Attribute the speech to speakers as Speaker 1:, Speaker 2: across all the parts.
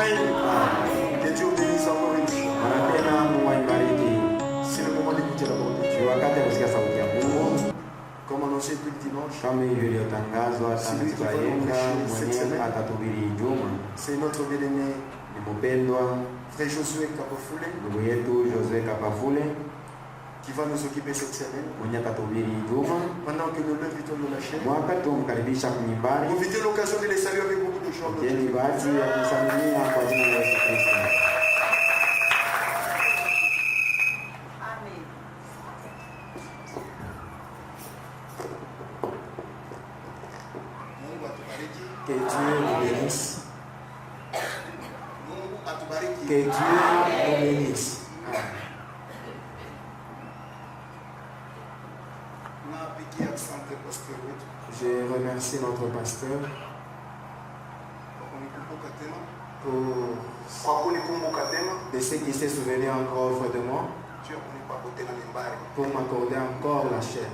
Speaker 1: Amen. Que Dieu bénisse encore une fois. C'est le moment d'écouter la parole de Dieu. Comme annoncé depuis le dimanche, c'est notre bien-aimé Frère Josué Kapafoulé qui va nous occuper cette semaine. Pendant que nous l'invitons de la chaîne, profitez de l'occasion de les saluer avec beaucoup de joie. Que Dieu nous bénisse. Que Dieu nous bénisse. Je remercie notre pasteur de ce qui s'est souvenu encore de moi pour m'accorder encore la chair.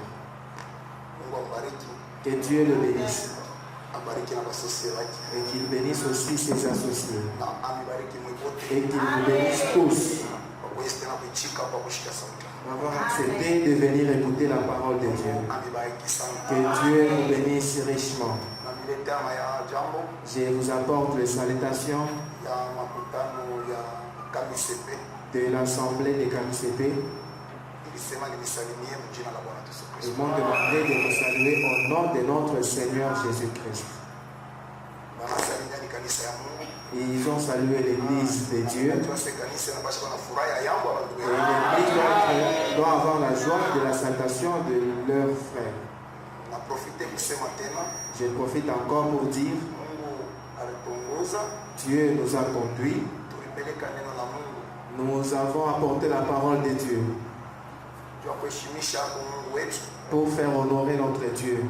Speaker 1: Que Dieu le bénisse. Et qu'il bénisse aussi ses associés. Et qu'il nous bénisse tous d'avoir accepté de venir écouter la parole de Dieu. Que Dieu nous bénisse richement. Je vous apporte les salutations de l'assemblée de KMCP. Ils m'ont demandé de vous saluer au nom de notre Seigneur Jésus-Christ. Et ils ont salué l'église de Dieu. Et l'église doit avoir la joie de la salutation de leurs frères. Je profite encore pour dire Dieu nous a conduits. Nous avons apporté la parole de Dieu pour faire honorer notre Dieu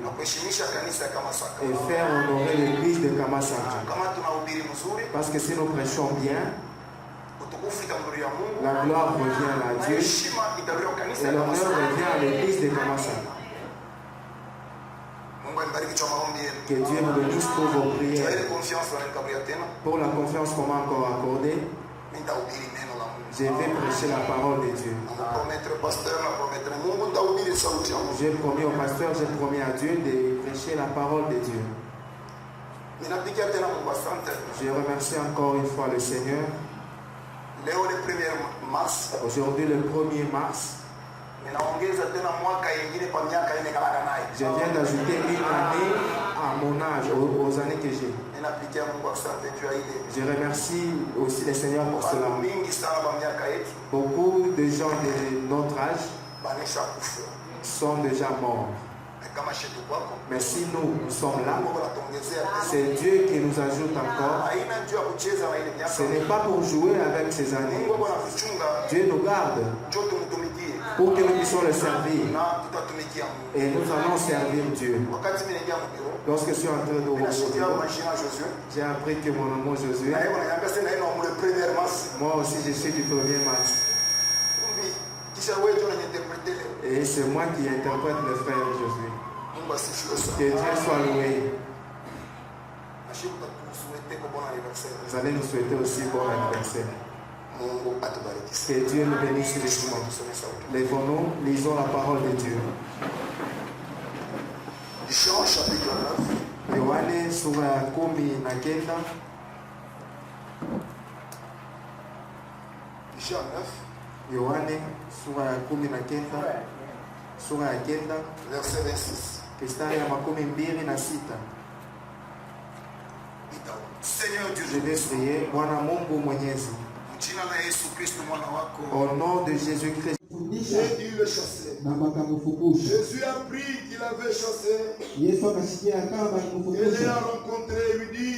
Speaker 1: et faire honorer l'église de Kamasaka. Parce que si nous prêchons bien, la gloire revient à Dieu et l'honneur revient à l'église de Kamasaka. Que Dieu nous bénisse pour vos prières, pour la confiance qu'on m'a encore accordée. Je vais prêcher la parole de Dieu. J'ai promis au pasteur, j'ai promis à Dieu de prêcher la parole de Dieu. Je remercie encore une fois le Seigneur. Aujourd'hui, le 1er mars, je viens d'ajouter une année à mon âge, aux années que j'ai. Je remercie aussi le Seigneur pour cela. Beaucoup de gens de notre âge sont déjà morts. Mais si nous sommes là, c'est Dieu qui nous ajoute encore. Ce n'est pas pour jouer avec ces années. Dieu nous garde pour que nous puissions le servir. Et nous allons servir Dieu. Lorsque je suis entré au bureau, j'ai appris que mon amour Josué, moi aussi je suis du 1er mars. Et c'est moi qui interprète le frère Josué. Que Dieu soit loué. Vous allez nous souhaiter aussi bon anniversaire. Que Dieu nous bénisse richement. Lèvons-nous, lisons la parole de Dieu. Jean chapitre 9. Yohane sura ya 19. Jean 9. Yohane sura ya 19. Sura ya 9. Verset 26. Mstari ya 26. Seigneur Dieu, je vais prier. Bwana Mungu Mwenyezi. Au nom de Jésus-Christ.
Speaker 2: Jésus a pris qu'il avait chassé. Il est à rencontrer et lui dit: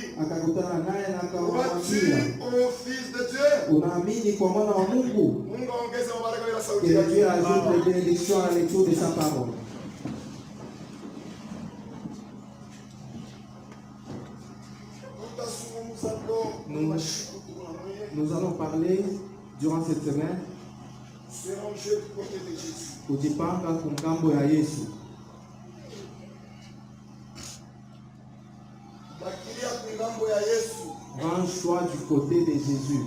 Speaker 2: crois-tu au Fils de Dieu?
Speaker 3: Que Dieu ajoute les bénédictions à la lecture de sa parole. Nous allons parler durant cette semaine kujipanga kumgambo ya Yesu. Grand choix du côté de Jésus.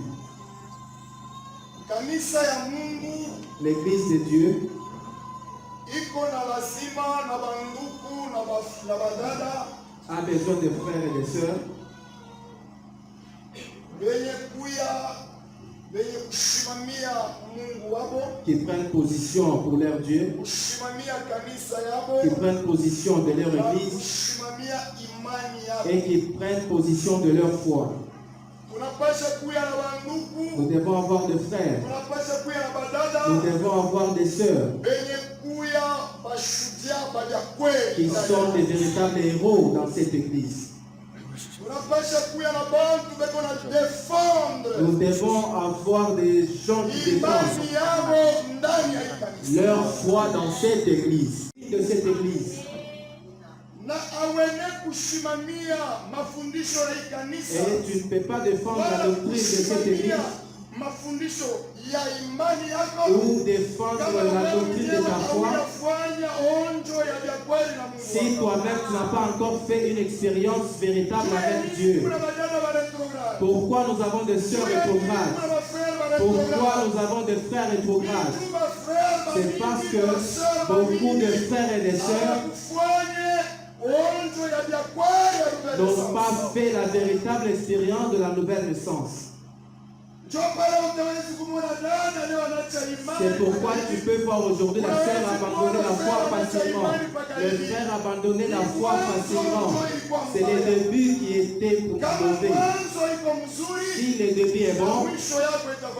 Speaker 3: L'église de Dieu a besoin de frères et de sœurs qui prennent position pour leur Dieu, qui prennent position de leur église et qui prennent position de leur foi. Nous devons avoir des frères, nous devons avoir des sœurs qui sont des véritables héros dans cette église. Nous devons avoir des gens qui défendent leur foi dans cette église. De cette église. Et tu ne peux pas défendre la doctrine de cette église ou défendre la doctrine de ta foi si toi-même tu n'as pas encore fait une expérience véritable avec Dieu. Pourquoi nous avons des sœurs rétrogrades? Pourquoi nous avons des frères rétrogrades? C'est parce que beaucoup de frères et de sœurs n'ont pas fait la véritable expérience de la nouvelle naissance. C'est pourquoi tu peux voir aujourd'hui la sœur abandonner la foi facilement, le frère abandonner la foi facilement. C'est le début qui était mauvais. Si le début est bon,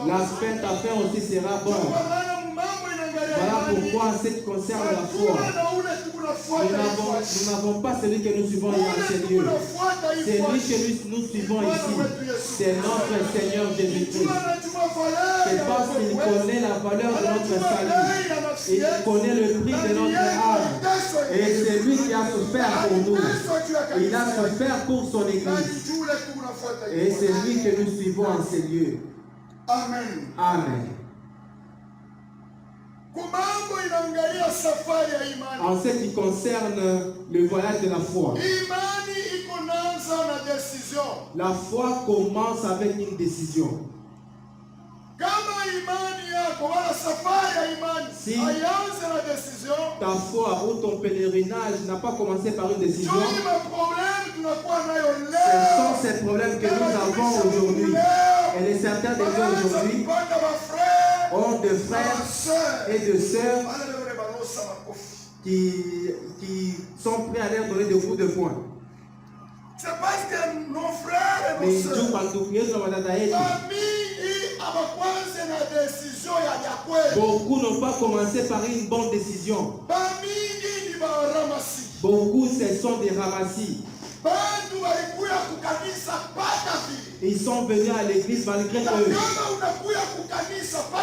Speaker 3: la fin ta fin aussi sera bon. Voilà pourquoi en ce qui concerne la foi, nous n'avons pas celui que nous suivons en Dieu. C'est lui que nous suivons ici. C'est notre Seigneur Jésus-Christ. C'est parce qu'il connaît la valeur de notre salut. Il connaît le prix de notre âme. Et c'est lui qui a souffert pour nous. Il a souffert pour son Église. Et c'est lui que nous suivons en ces lieux.
Speaker 2: Amen.
Speaker 3: Amen. En ce qui concerne le voyage de la foi, la foi commence avec une décision. Si ta foi ou ton pèlerinage n'a pas commencé par une décision, ce sont ces problèmes que nous avons aujourd'hui. Et les certains de nous aujourd'hui ont des frères et des sœurs qui sont prêts à leur donner des coups de poing.
Speaker 2: C'est parce que nos frères et nos sœurs,
Speaker 3: beaucoup n'ont pas commencé par une bonne décision. Beaucoup se sont des ramassis. Ils sont venus à l'église malgré eux.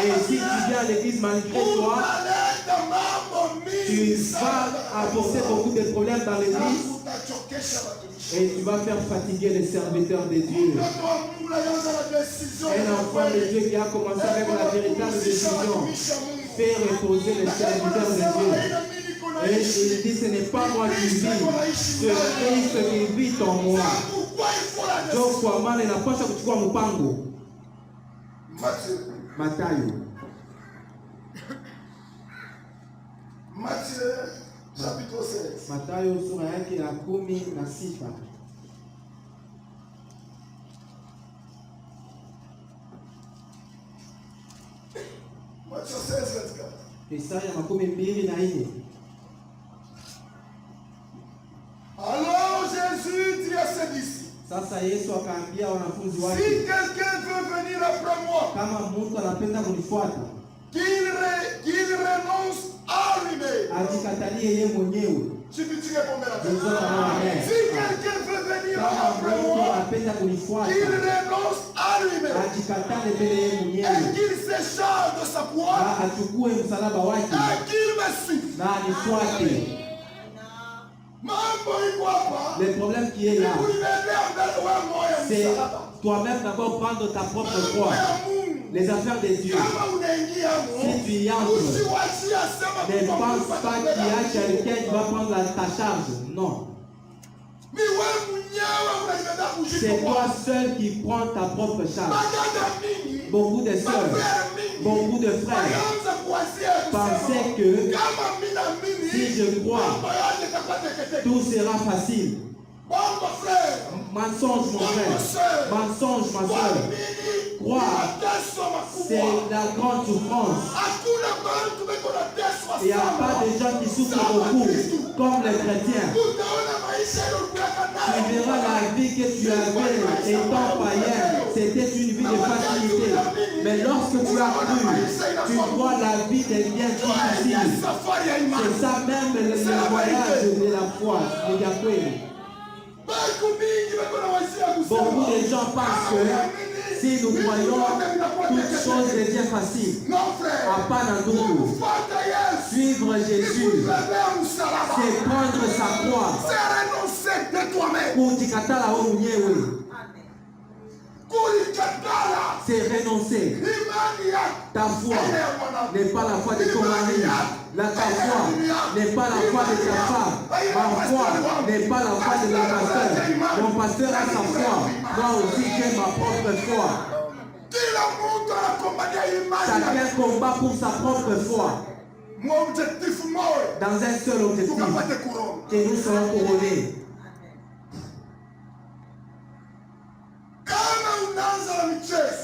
Speaker 3: Et si tu viens à l'église malgré toi, tu vas apporter beaucoup de problèmes dans l'église. Et tu vas faire fatiguer les serviteurs de Dieu. Un enfant de Dieu qui a commencé avec la véritable décision fait reposer les serviteurs de Dieu. Et il dit, ce n'est pas moi qui vis, c'est Christ qui vit en moi. Matthieu.
Speaker 2: Matthieu chapitre 16.
Speaker 3: Matthieu sura yake ya 16.
Speaker 2: Matthieu 16, 24.
Speaker 3: Isaya 24.
Speaker 2: Alors Jésus dit à ses disciples,
Speaker 3: sasa Yesu akaambia wanafunzi
Speaker 2: si
Speaker 3: wake,
Speaker 2: quelqu'un veut venir après moi,
Speaker 3: kama mtu anapenda kunifuata,
Speaker 2: qu'il renonce à lui-même.
Speaker 3: ajikatalie yeye mwenyewe.
Speaker 2: Si quelqu'un veut venir après
Speaker 3: Kama mtu
Speaker 2: moi,
Speaker 3: anapenda kunifuata,
Speaker 2: qu'il renonce à lui-même
Speaker 3: ajikatale mbele yeye
Speaker 2: et
Speaker 3: mwenyewe,
Speaker 2: qu'il se charge de sa croix
Speaker 3: na achukue msalaba wake
Speaker 2: et qu'il me suive.
Speaker 3: na anifuate. Le problème qui est là, c'est toi-même d'abord prendre ta propre croix. Les affaires de Dieu. Si tu y entres, ne pense pas qu'il y a quelqu'un qui va prendre ta charge. Non. C'est toi seul qui prends ta propre charge. Beaucoup de sœurs, beaucoup de frères pensaient que si je crois, tout sera facile. Mensonge, mon frère. Mensonge, ma soeur. Croire, c'est la grande souffrance. Il n'y a pas de gens qui souffrent beaucoup, comme les chrétiens. Tu verras la vie que tu avais étant païen, c'était une vie de facilité. Mais lorsque tu as cru, tu vois la vie devient difficile. C'est ça même le voyage de la foi. Beaucoup de gens pensent que si nous croyons, toute chose devient facile. À pas dans tout. Suivre Jésus, c'est prendre sa croix. C'est renoncer. Ta foi n'est pas la foi de ton mari. Ta foi n'est pas la foi de ta femme. Ma foi n'est pas la foi de mon pasteur. Mon pasteur a sa foi. Moi aussi j'ai ma propre foi. Chacun combat pour sa propre foi. Dans un seul objectif, que nous serons couronnés.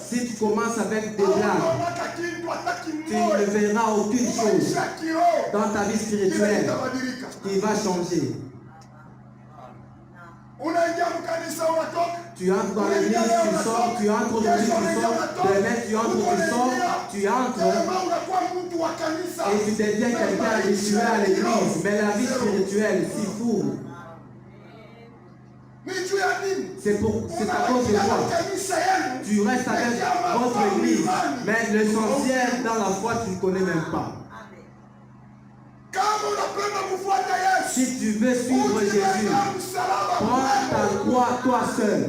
Speaker 3: Si tu commences avec des blagues, tu ne verras aucune chose dans ta vie spirituelle qui va changer. Tu entres dans l'église, tu sors, tu entres aujourd'hui, tu sors, demain tu entres, tu entres, et tu deviens quelqu'un habitué à l'église, mais la vie spirituelle, si fou. C'est à cause de toi. Tu restes avec votre église, mais l'essentiel dans la foi, tu ne connais même pas. Si tu veux suivre Jésus, prends ta croix toi seul.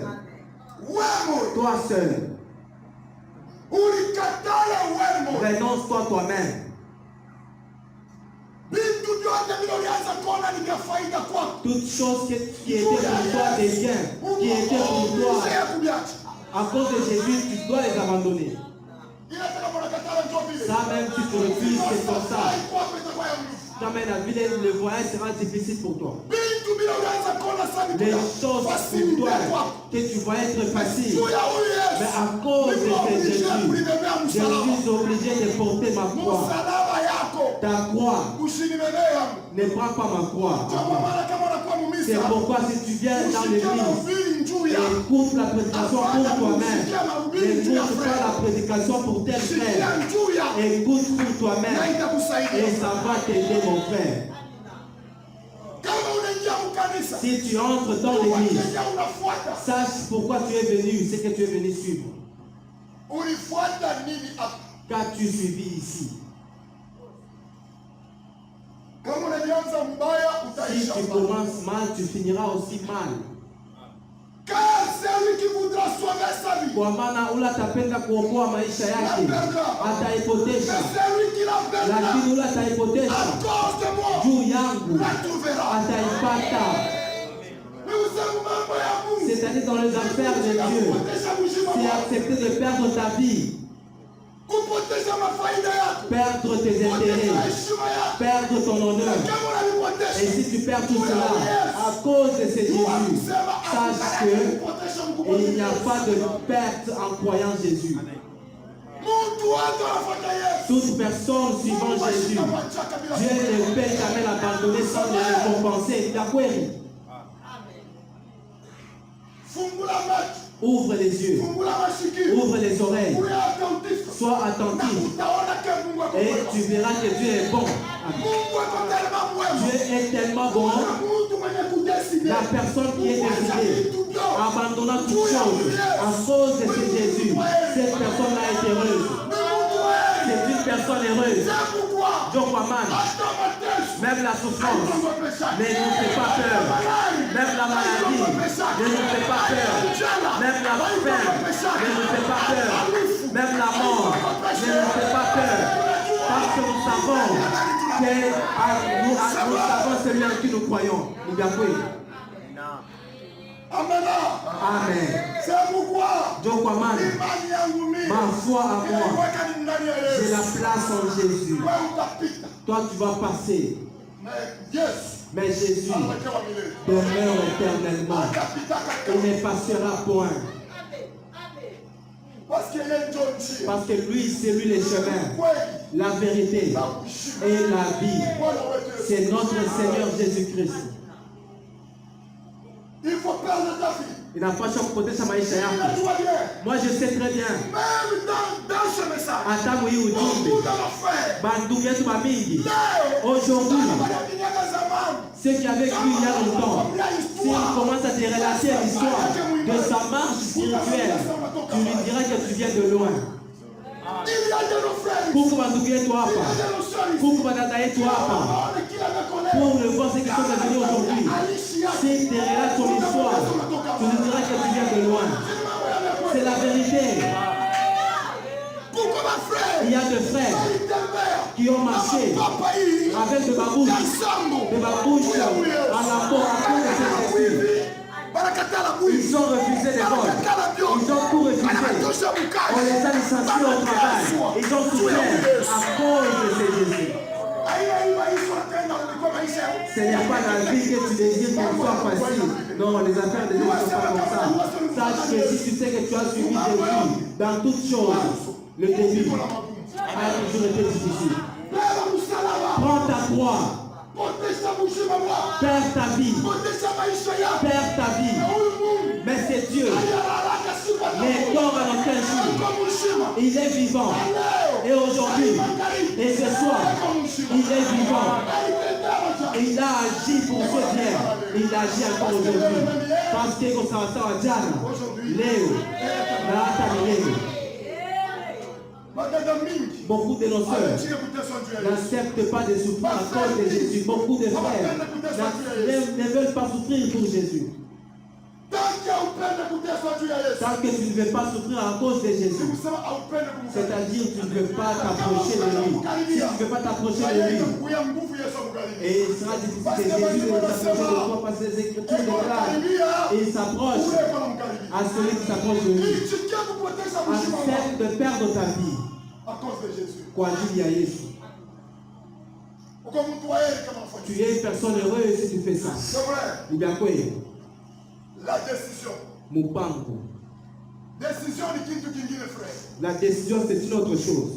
Speaker 3: Toi seul. Renonce-toi toi-même. Toute chose qui était pour toi des biens, qui était pour toi, à cause de Jésus, tu dois les abandonner. Ça même tu te refuses, c'est pour ça. Jamais la vie, le voyage sera difficile pour toi. Les choses pour toi que tu vas être facile, mais à cause de Jésus, je suis obligé de porter ma croix. Ta croix, ne prends pas ma croix. C'est pourquoi si tu viens dans l'église, écoute la prédication pour toi-même. N'écoute pas la prédication pour tel frère. Écoute pour toi-même. Et ça va t'aider, mon frère. Si tu entres dans l'église, sache pourquoi tu es venu, c'est que tu es venu suivre. Qu'as-tu suivi ici? Si tu commences mal, tu finiras aussi mal.
Speaker 2: Car celui qui voudra sauver sa vie,
Speaker 3: kwa maana ule atapenda kuokoa maisha yake ataipotesha, lakini ule ataipotesha juu yangu ataipata. C'est-à-dire dans les affaires de Dieu, c'est accepter de perdre ta vie, perdre tes intérêts, perdre ton honneur. Et si tu perds tout cela à cause de ces Jésus, sache qu'il n'y a pas de perte en croyant Jésus. Toute personne suivant Jésus, Dieu ne peut jamais l'abandonner sans le récompenser. Ouvre les yeux, ouvre les oreilles, sois attentif et tu verras que Dieu est bon. Dieu est tellement bon. La personne qui est décidée, abandonnant toute chose à cause de ce Jésus, cette personne-là est heureuse. C'est une personne heureuse. Même la souffrance ne nous fait pas peur. Même la maladie ne nous fait pas peur. Même la faim ne nous fait pas peur. Même la mort ne nous fait pas peur. Parce que nous savons que nous savons celui en qui nous croyons. Amen.
Speaker 2: C'est pourquoi
Speaker 3: Ma foi à moi, j'ai la place en Jésus. Toi, tu vas passer. Mais Jésus demeure éternellement. Il ne passera point. Parce que lui, c'est lui le chemin, la vérité et la vie. C'est notre Seigneur Jésus-Christ.
Speaker 2: Il faut perdre ta vie.
Speaker 3: Il n'a pas changé sa maisha yako. Moi je sais très bien.
Speaker 2: Même dans ce message,
Speaker 3: Ata mwi ujumbe.
Speaker 2: beaucoup de nos frères,
Speaker 3: Bandugu yetu bamingi. Aujourd'hui, ceux qui avaient cru il y a longtemps, s'ils commencent à te relater l'histoire de sa marche spirituelle, tu lui diras que tu viens de loin.
Speaker 2: il y a de nos frères,
Speaker 3: Pour bandugu yetu hapa, pour badada yetu hapa, pour le voir ceux qui sont venus aujourd'hui, si te relates ton histoire, tu lui diras que tu viens de loin. C'est la vérité. Il y a des frères qui ont marché avec de babouches à la mort à cause de ces Jésus. Ils ont refusé des vols. Ils ont tout refusé. On les a licenciés au travail. Ils ont souffert à cause de ces Jésus. Ce n'est pas la vie que tu désires qu'elle soit facile. Non, les affaires de Dieu ne sont pas comme ça. Sache que si tu sais que tu as suivi Jésus dans toutes choses, le début a toujours été difficile. Prends ta croix. Perds ta vie. Perds ta vie. Mais c'est Dieu. Mais corps à notre jour, il est vivant. Et aujourd'hui, et ce soir, il est vivant. Il a agi pour ce bien. Il agit encore aujourd'hui. Parce que comme ça va Diana, Léo, beaucoup de nos sœurs n'acceptent pas de souffrir à cause de Jésus. Beaucoup de frères ne veulent pas souffrir pour Jésus. Tant que tu ne veux pas souffrir à cause de Jésus, c'est-à-dire que tu ne veux pas t'approcher de lui. Si tu ne veux pas t'approcher de lui, et il sera difficile que Jésus ne s'approche de toi parce que les Écritures déclarent, il s'approche à celui qui s'approche de lui. Accepte de perdre ta vie
Speaker 2: à cause de Jésus.
Speaker 3: Kwa ajili ya Yesu. Tu es une personne heureuse si tu fais ça.
Speaker 2: C'est vrai. La décision.
Speaker 3: Mupango.
Speaker 2: Décision ni kitu kingine frère.
Speaker 3: La décision c'est une autre chose.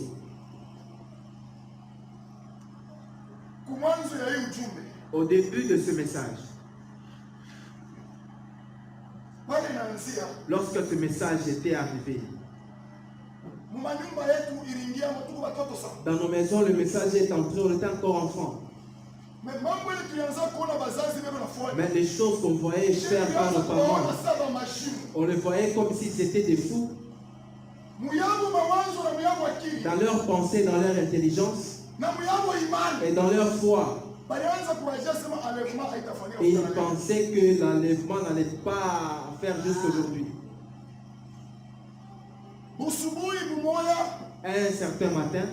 Speaker 2: Kumanzo ya hii ujumbe.
Speaker 3: Au début de ce message, lorsque ce message était arrivé, dans nos maisons, le message est entré, on était encore enfants. Mais les choses qu'on voyait faire par nos parents, on les voyait comme si c'était des fous. Dans leur pensée, dans leur intelligence et dans leur foi. Et ils pensaient que l'enlèvement n'allait pas faire jusqu'aujourd'hui. Un certain matin,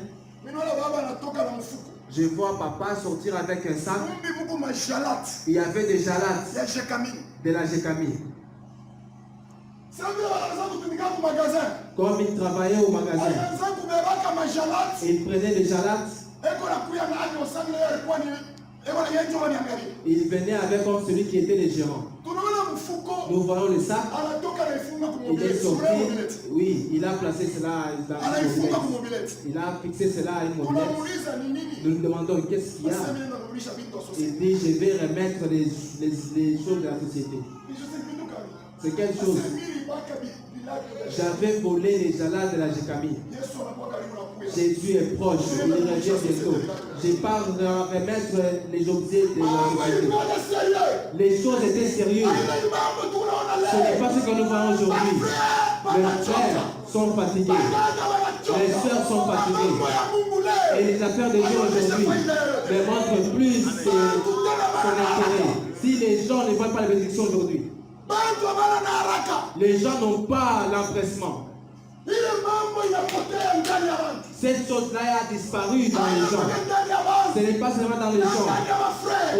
Speaker 3: je vois papa sortir avec un sac. Il y avait des jalates de la Jekami. Comme il travaillait au magasin, il prenait des jalates. Il venait avec comme celui qui était le gérant. Nous voyons le sac. Il est sorti. Oui, il a placé cela dans une mobilette. Il a fixé cela à une mobilette. Nous lui demandons qu'est-ce qu'il y a. Il dit je vais remettre les choses de la société. C'est quelle chose? J'avais volé les jalades de la Jekami. Jésus est proche, il revient bientôt. Je pars remettre les objets de la société. Les choses étaient sérieuses. Ce n'est pas ce que nous voyons aujourd'hui. Les frères sont fatigués. Les sœurs sont fatiguées. Et les affaires de Dieu aujourd'hui ne montrent plus son intérêt. Si les gens ne voient pas la bénédiction aujourd'hui, les gens n'ont pas l'empressement. Cette chose-là a disparu dans les gens. Ce n'est pas seulement dans les gens,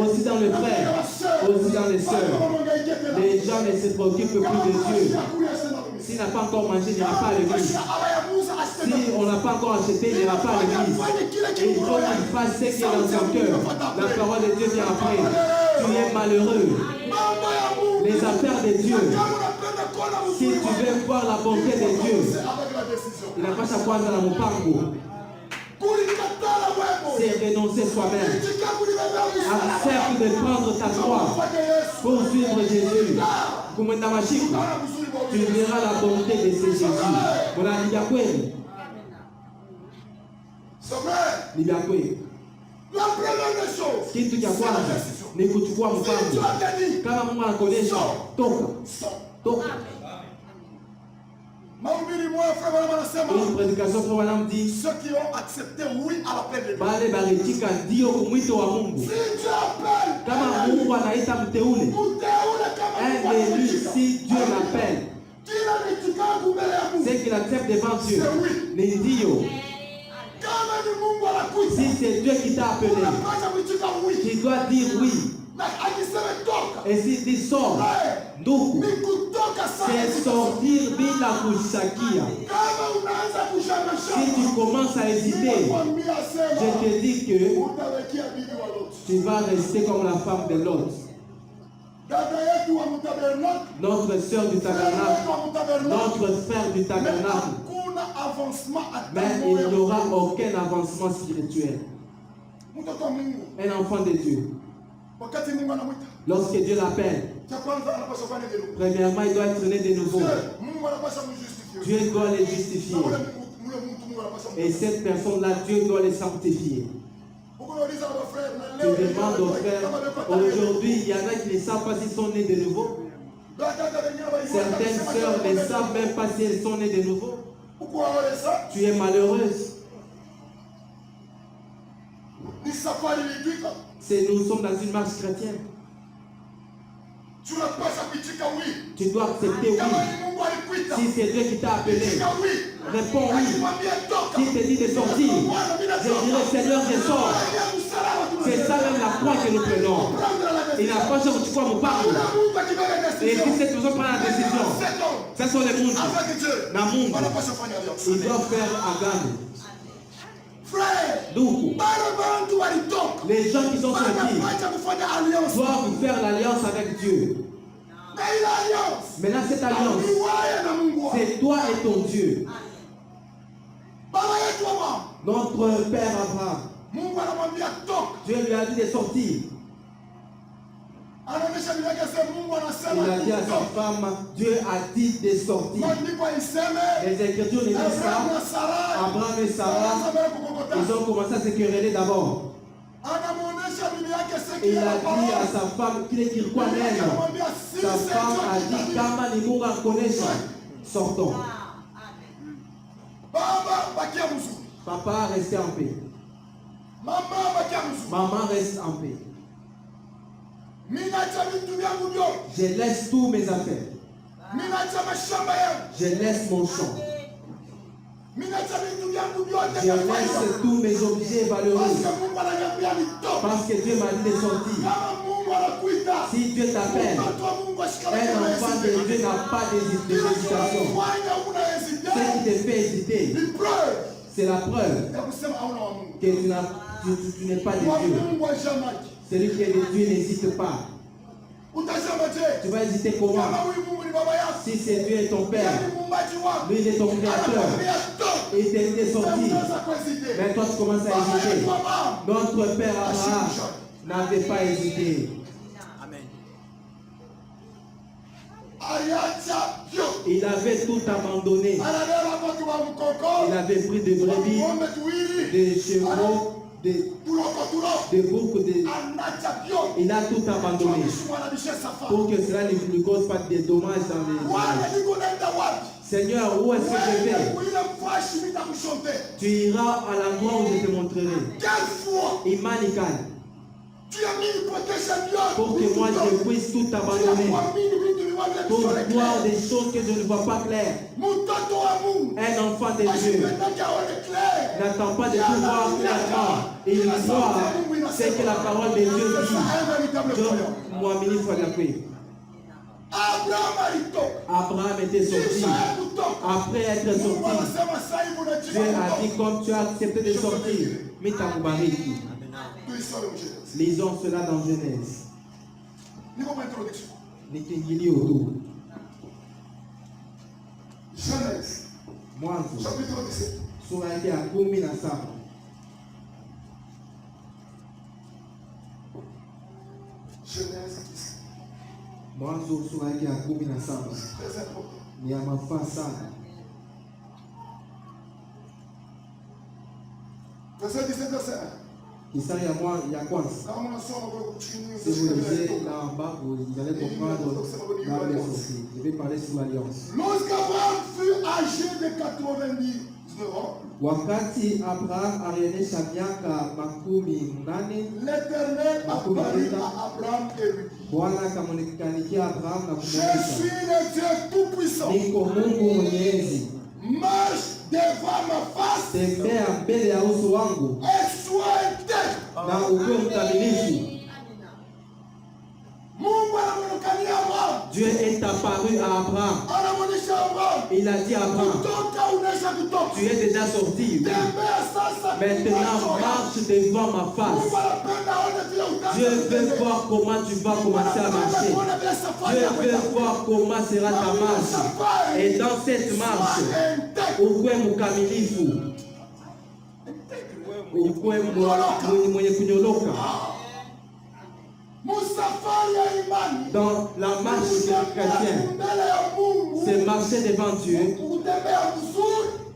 Speaker 3: aussi dans les frères, Aussi dans les sœurs, les gens ne se préoccupent plus de Dieu. S'il n'a pas encore mangé, il n'ira pas à l'église. Si on n'a pas encore acheté, il n'ira pas à l'église. Et il faut qu'il fasse ce qui est dans son cœur. La parole de Dieu vient après. Tu es malheureux. Les affaires de Dieu. Si tu veux voir la bonté de Dieu, il n'a pas sa foi dans mon parcours. C'est renoncer soi-même. Accepte de prendre ta croix pour suivre Jésus. Tu verras la bonté de ce Jésus.
Speaker 2: La première des choses,
Speaker 3: kitu cha kwanza ni kuchukua mpango. Kama Mungu anakuonyesha toka. Une prédication pour madame dit
Speaker 2: ceux qui ont accepté oui à l'appel de Dieu.
Speaker 3: Bale balitika ndio kumwito wa Mungu. Kama Mungu anaita mteule. Un de lui, si Dieu l'appelle. C'est qu'il accepte devant Dieu. Ni ndio. Si c'est Dieu qui t'a appelé, tu dois dire oui. Et si tu sors, c'est sortir bila kushakia. Si tu commences à hésiter, je te dis que tu vas rester comme la femme de l'autre. Notre sœur du tabernacle, notre frère du tabernacle. Mais il n'y aura aucun avancement spirituel. Un enfant de Dieu, lorsque Dieu l'appelle, premièrement, il doit être né de nouveau. Dieu doit les justifier. Et cette personne-là, Dieu doit les sanctifier. Tu demandes aux frères, aujourd'hui, il y en a qui ne savent pas s'ils sont nés de nouveau. Certaines sœurs ne savent même pas si elles sont nées de nouveau. Tu es malheureuse. Nous sommes dans une marche chrétienne. Tu dois accepter oui. Si c'est Dieu qui t'a appelé, réponds oui. S'il te dit de sortir, je dirais Seigneur, je sors. C'est ça même la croix que nous prenons. Il n'a pas besoin que tu crois mon parole. Et si cette personne prend la décision, ce sont les mondes. Dans le monde, ils doivent faire agane. Donc, les gens qui sont sortis doivent faire l'alliance avec Dieu. Maintenant, cette alliance, c'est toi et ton Dieu. Notre père Abraham, Dieu lui a dit de sortir. Il a dit à sa femme, Dieu a dit de sortir. Les Écritures disent ça. Abraham et Sarah, ils ont commencé à se quereller d'abord. Il a dit à sa femme qu'il est qu'il croit même. Sa femme a dit, Kama ni Mungu akonesha. Sortons. Papa reste en paix. Maman reste en paix. Je laisse tous mes affaires. Je laisse mon champ. Je laisse tous mes objets valeureux. Parce que Dieu m'a dit de sortir. Si Dieu t'appelle, un enfant de Dieu n'a pas d'hésitation. Ce qui te fait hésiter, c'est la preuve que tu n'es pas de Dieu. Celui qui est de Dieu n'hésite pas. Tu vas hésiter comment? Si c'est Dieu est ton Père, lui il est ton Créateur, et il t'est sorti. Mais toi tu commences à hésiter. Notre Père Abraham n'avait pas hésité. Il avait tout abandonné. Il avait pris des brebis, des chevaux, des boucles, il a tout abandonné pour que cela ne lui cause pas de dommages dans les Seigneur, où est-ce que je vais? Tu iras à l'endroit où je te montrerai. Imanikan. Pour que moi je puisse tout abandonner. pour voir des choses que je ne vois pas claires. Un enfant de Dieu n'attend pas de tout voir clairement. Il voit ce que la parole de Dieu dit. Moi, ministre de la paix. Abraham était sorti. Après être sorti, Dieu a dit, comme tu as accepté de sortir, lisons cela dans Genèse.
Speaker 2: Genèse, chapitre 17. Genèse 17.
Speaker 3: Mwanzo sura yake ya 17 ni ya mafaa sana.
Speaker 2: Verset 17, verset 1.
Speaker 3: Kisari ya kwanza. Si vous lisez là en bas, vous allez comprendre là où il est sorti. Je vais parler sur l'alliance.
Speaker 2: Lorsqu'Abraham fut âgé de 99 ans,
Speaker 3: wakati Abraham alionyesha miaka 18,
Speaker 2: l'Éternel apparut à Abraham et lui dit,
Speaker 3: Bwana akamwonekanikia Abraham na
Speaker 2: je suis le Dieu tout-puissant.
Speaker 3: Niko Mungu mwenyezi.
Speaker 2: Marche devant ma face.
Speaker 3: Tembea mbele ya uso wangu.
Speaker 2: Et sois intègre.
Speaker 3: Na ukuwe mkamilifu. Dieu est apparu à Abraham. Il a dit à Abraham, tu es déjà sorti. Maintenant, marche devant ma face. Dieu veut voir comment tu vas commencer à marcher. Dieu veut voir comment sera ta marche. Et dans cette marche, ukuwe mkamilifu. Ukuwe mwenye kunyoloka. Dans la marche chrétienne, c'est marcher devant Dieu.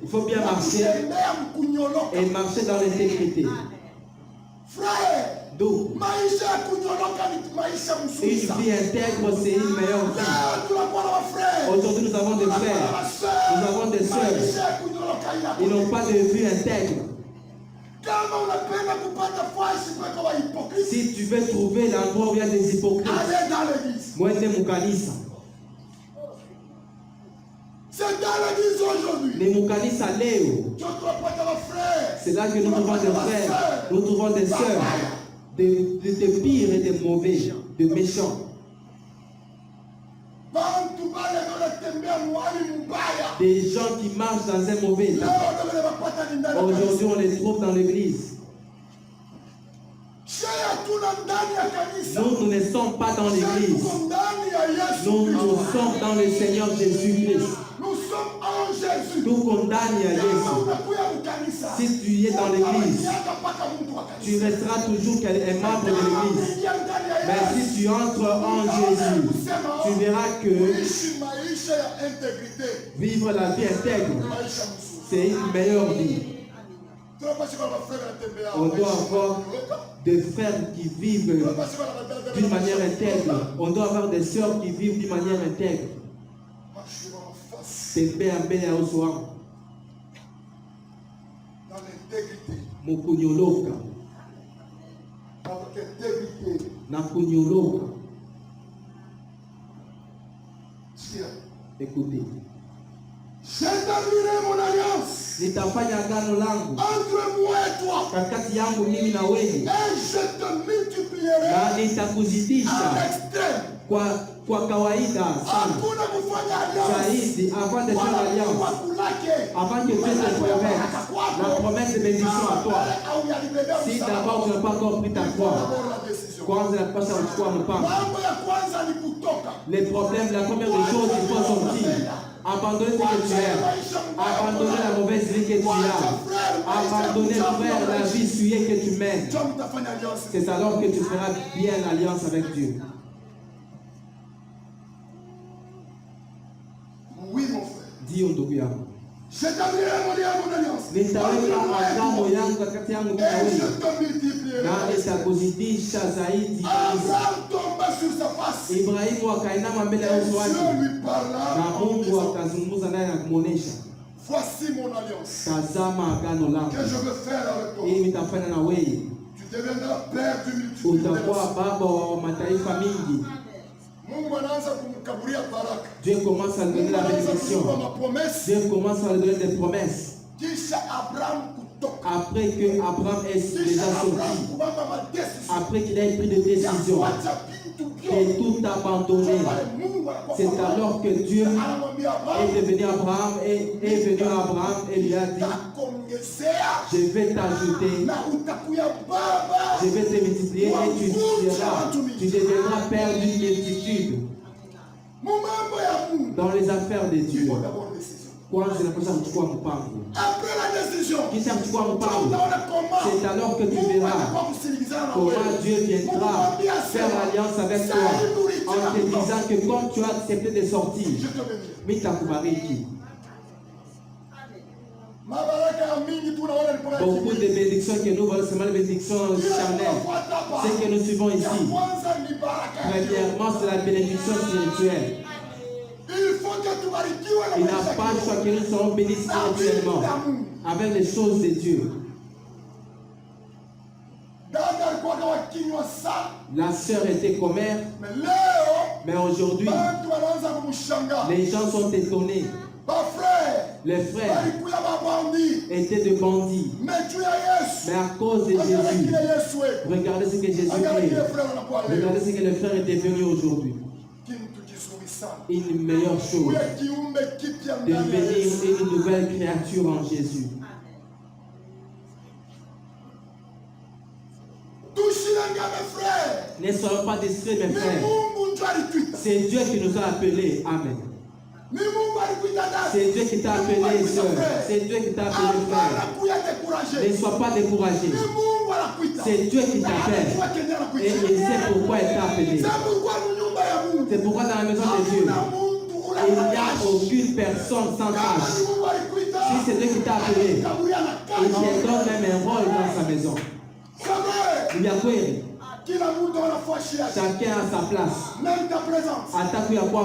Speaker 3: Il faut bien marcher et marcher dans l'intégrité. Donc, une vie intègre, c'est une meilleure vie. Aujourd'hui, nous avons des frères, nous avons des sœurs. Ils n'ont pas de vie intègre. Si tu veux trouver l'endroit où il y a des hypocrites, moi c'est mon kanisa.
Speaker 2: C'est dans l'église aujourd'hui.
Speaker 3: Les Mukanisa Léo. C'est là que nous trouvons des frères, nous trouvons des sœurs, de pires et de mauvais, de méchants. Des gens qui marchent dans un mauvais état. Aujourd'hui, on les trouve dans l'église. Nous ne sommes pas dans l'église. Nous sommes dans le Seigneur Jésus-Christ.
Speaker 2: Nous sommes en Jésus.
Speaker 3: Nous condamnons à Jésus. Si tu es dans l'église, tu resteras toujours un membre de l'église. Mais si tu entres en Jésus, tu verras que vivre la vie intègre, c'est une meilleure vie. On doit avoir des frères qui vivent d'une manière intègre. On doit avoir des sœurs qui vivent d'une manière intègre. C'est bien au soir.
Speaker 2: Dans l'intégrité.
Speaker 3: Mukunyoloka.
Speaker 2: Dans l'intégrité.
Speaker 3: Nakunyoloka.
Speaker 2: Tiens.
Speaker 3: Écoutez.
Speaker 2: J'établirai mon alliance.
Speaker 3: Nitafanya agano langu
Speaker 2: entre moi et toi.
Speaker 3: Katikati yangu mimi na wewe.
Speaker 2: Et je te multiplierai.
Speaker 3: Na nitakuzidisha. Kwa kawaida sana. Zaidi avant de faire l'alliance. Avant que Dieu te promette la promesse de bénédiction à toi. Si d'abord tu n'as pas encore pris ta croix. Kwanza inapaswa kuchukua mpango. Les problèmes, la première des choses, il faut sortir. Abandonner ce que tu aimes. Abandonner la mauvaise vie que tu as. Abandonner, frère, la vie souillée que tu mènes. C'est alors que tu feras bien l'alliance avec Dieu.
Speaker 2: Oui, mon frère.
Speaker 3: Dis ndugu yangu.
Speaker 2: J'établirai mon alliance.
Speaker 3: Nitaweka agano yangu kati yangu na wewe. Na nitakuzidisha zaidi.
Speaker 2: Abraham tomba sur sa face.
Speaker 3: Ibrahimu akainama mbele ya uso wake. Na Mungu akazungumza naye na kumuonesha.
Speaker 2: Voici mon alliance.
Speaker 3: Tazama agano langu.
Speaker 2: Que je veux faire avec toi.
Speaker 3: Hii nitafanya na wewe.
Speaker 2: Tu deviendras père du multitude.
Speaker 3: Utakuwa baba wa mataifa mingi. Dieu commence à lui donner la bénédiction. Dieu commence à lui donner des promesses. Après que Abraham est déjà sorti, après qu'il ait pris des décisions et tout abandonné, c'est alors que Dieu est devenu Abraham et est venu à Abraham et lui a dit: je vais t'ajouter, je vais te multiplier et tu deviendras père d'une multitude. Dans les affaires de Dieu. Après la décision, c'est alors que tu verras comment Dieu viendra faire alliance avec toi en te disant que comme tu as accepté de sortir, beaucoup de bénédictions que nous voyons, c'est les bénédictions charnelles. Ce que nous suivons ici, premièrement, c'est la bénédiction spirituelle. Il n'a pas le choix que nous serons bénis spirituellement avec les choses de Dieu. La sœur était commère, mais aujourd'hui, les gens sont étonnés. Les frères étaient de bandits, mais à cause de Jésus, regardez ce que Jésus fait. Regardez ce que les frères étaient venus aujourd'hui. Une meilleure chose, devenir une nouvelle créature en Jésus. Ne soyons pas distraits, mes frères. C'est Dieu qui nous a appelés. Amen. C'est Dieu qui t'a appelé, sœur. C'est Dieu qui t'a appelé, frère. Ne sois pas découragé. C'est Dieu qui t'appelle. Et il sait pourquoi il t'a appelé. C'est pourquoi dans la maison de Dieu, il n'y a aucune personne sans tâche. Si c'est Dieu qui t'a appelé, il te donne même un rôle dans sa maison. Il y a quoi? Chacun a sa place.
Speaker 2: Même ta présence
Speaker 3: Attaque à quoi?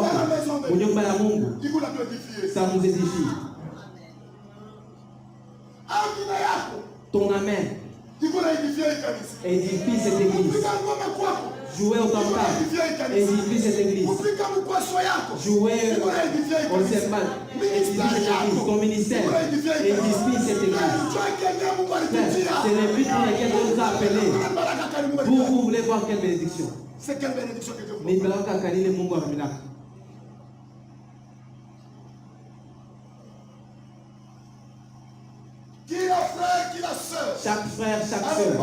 Speaker 3: Ça nous édifie. Ton amen édifie cette église. Jouez au temple, édifie cette église. Jouez au cymbale, édifie cette église. Ton ministère, édifie cette église. C'est le but pour lequel Dieu nous a appelés. Vous voulez voir quelle bénédiction?
Speaker 2: C'est quelle bénédiction que Dieu vous donne?
Speaker 3: Chaque frère, chaque soeur.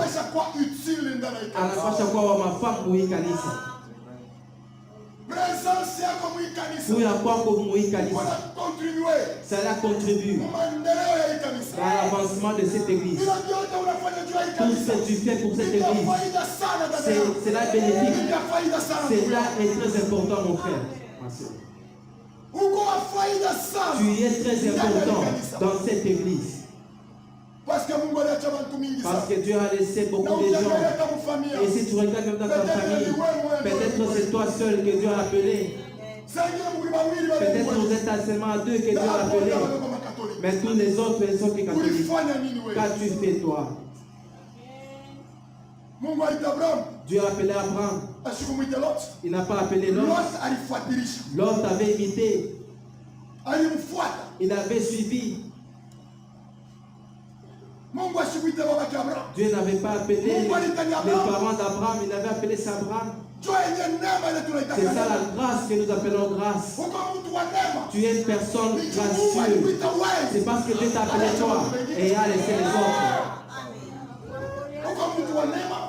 Speaker 3: Cela contribue à l'avancement de cette église. Tout ce que tu fais pour cette église, cela est bénéfique. Cela est très important, mon frère. Tu es très important dans cette église. Parce que Dieu a laissé beaucoup de gens. Et si tu regardes même dans ta famille, peut-être c'est toi seul que Dieu a appelé. Peut-être vous êtes seulement deux que Dieu a appelé. Mais tous les autres sont que catholiques. Qu'as-tu fait toi? Dieu a appelé Abraham. Il n'a pas appelé Lot. Lot avait imité. Il avait suivi. Dieu n'avait pas appelé les parents d'Abraham, il avait appelé Abraham. C'est ça la grâce que nous appelons grâce. Tu es une personne gracieuse. C'est parce que Dieu t'a appelé toi et a laissé les autres.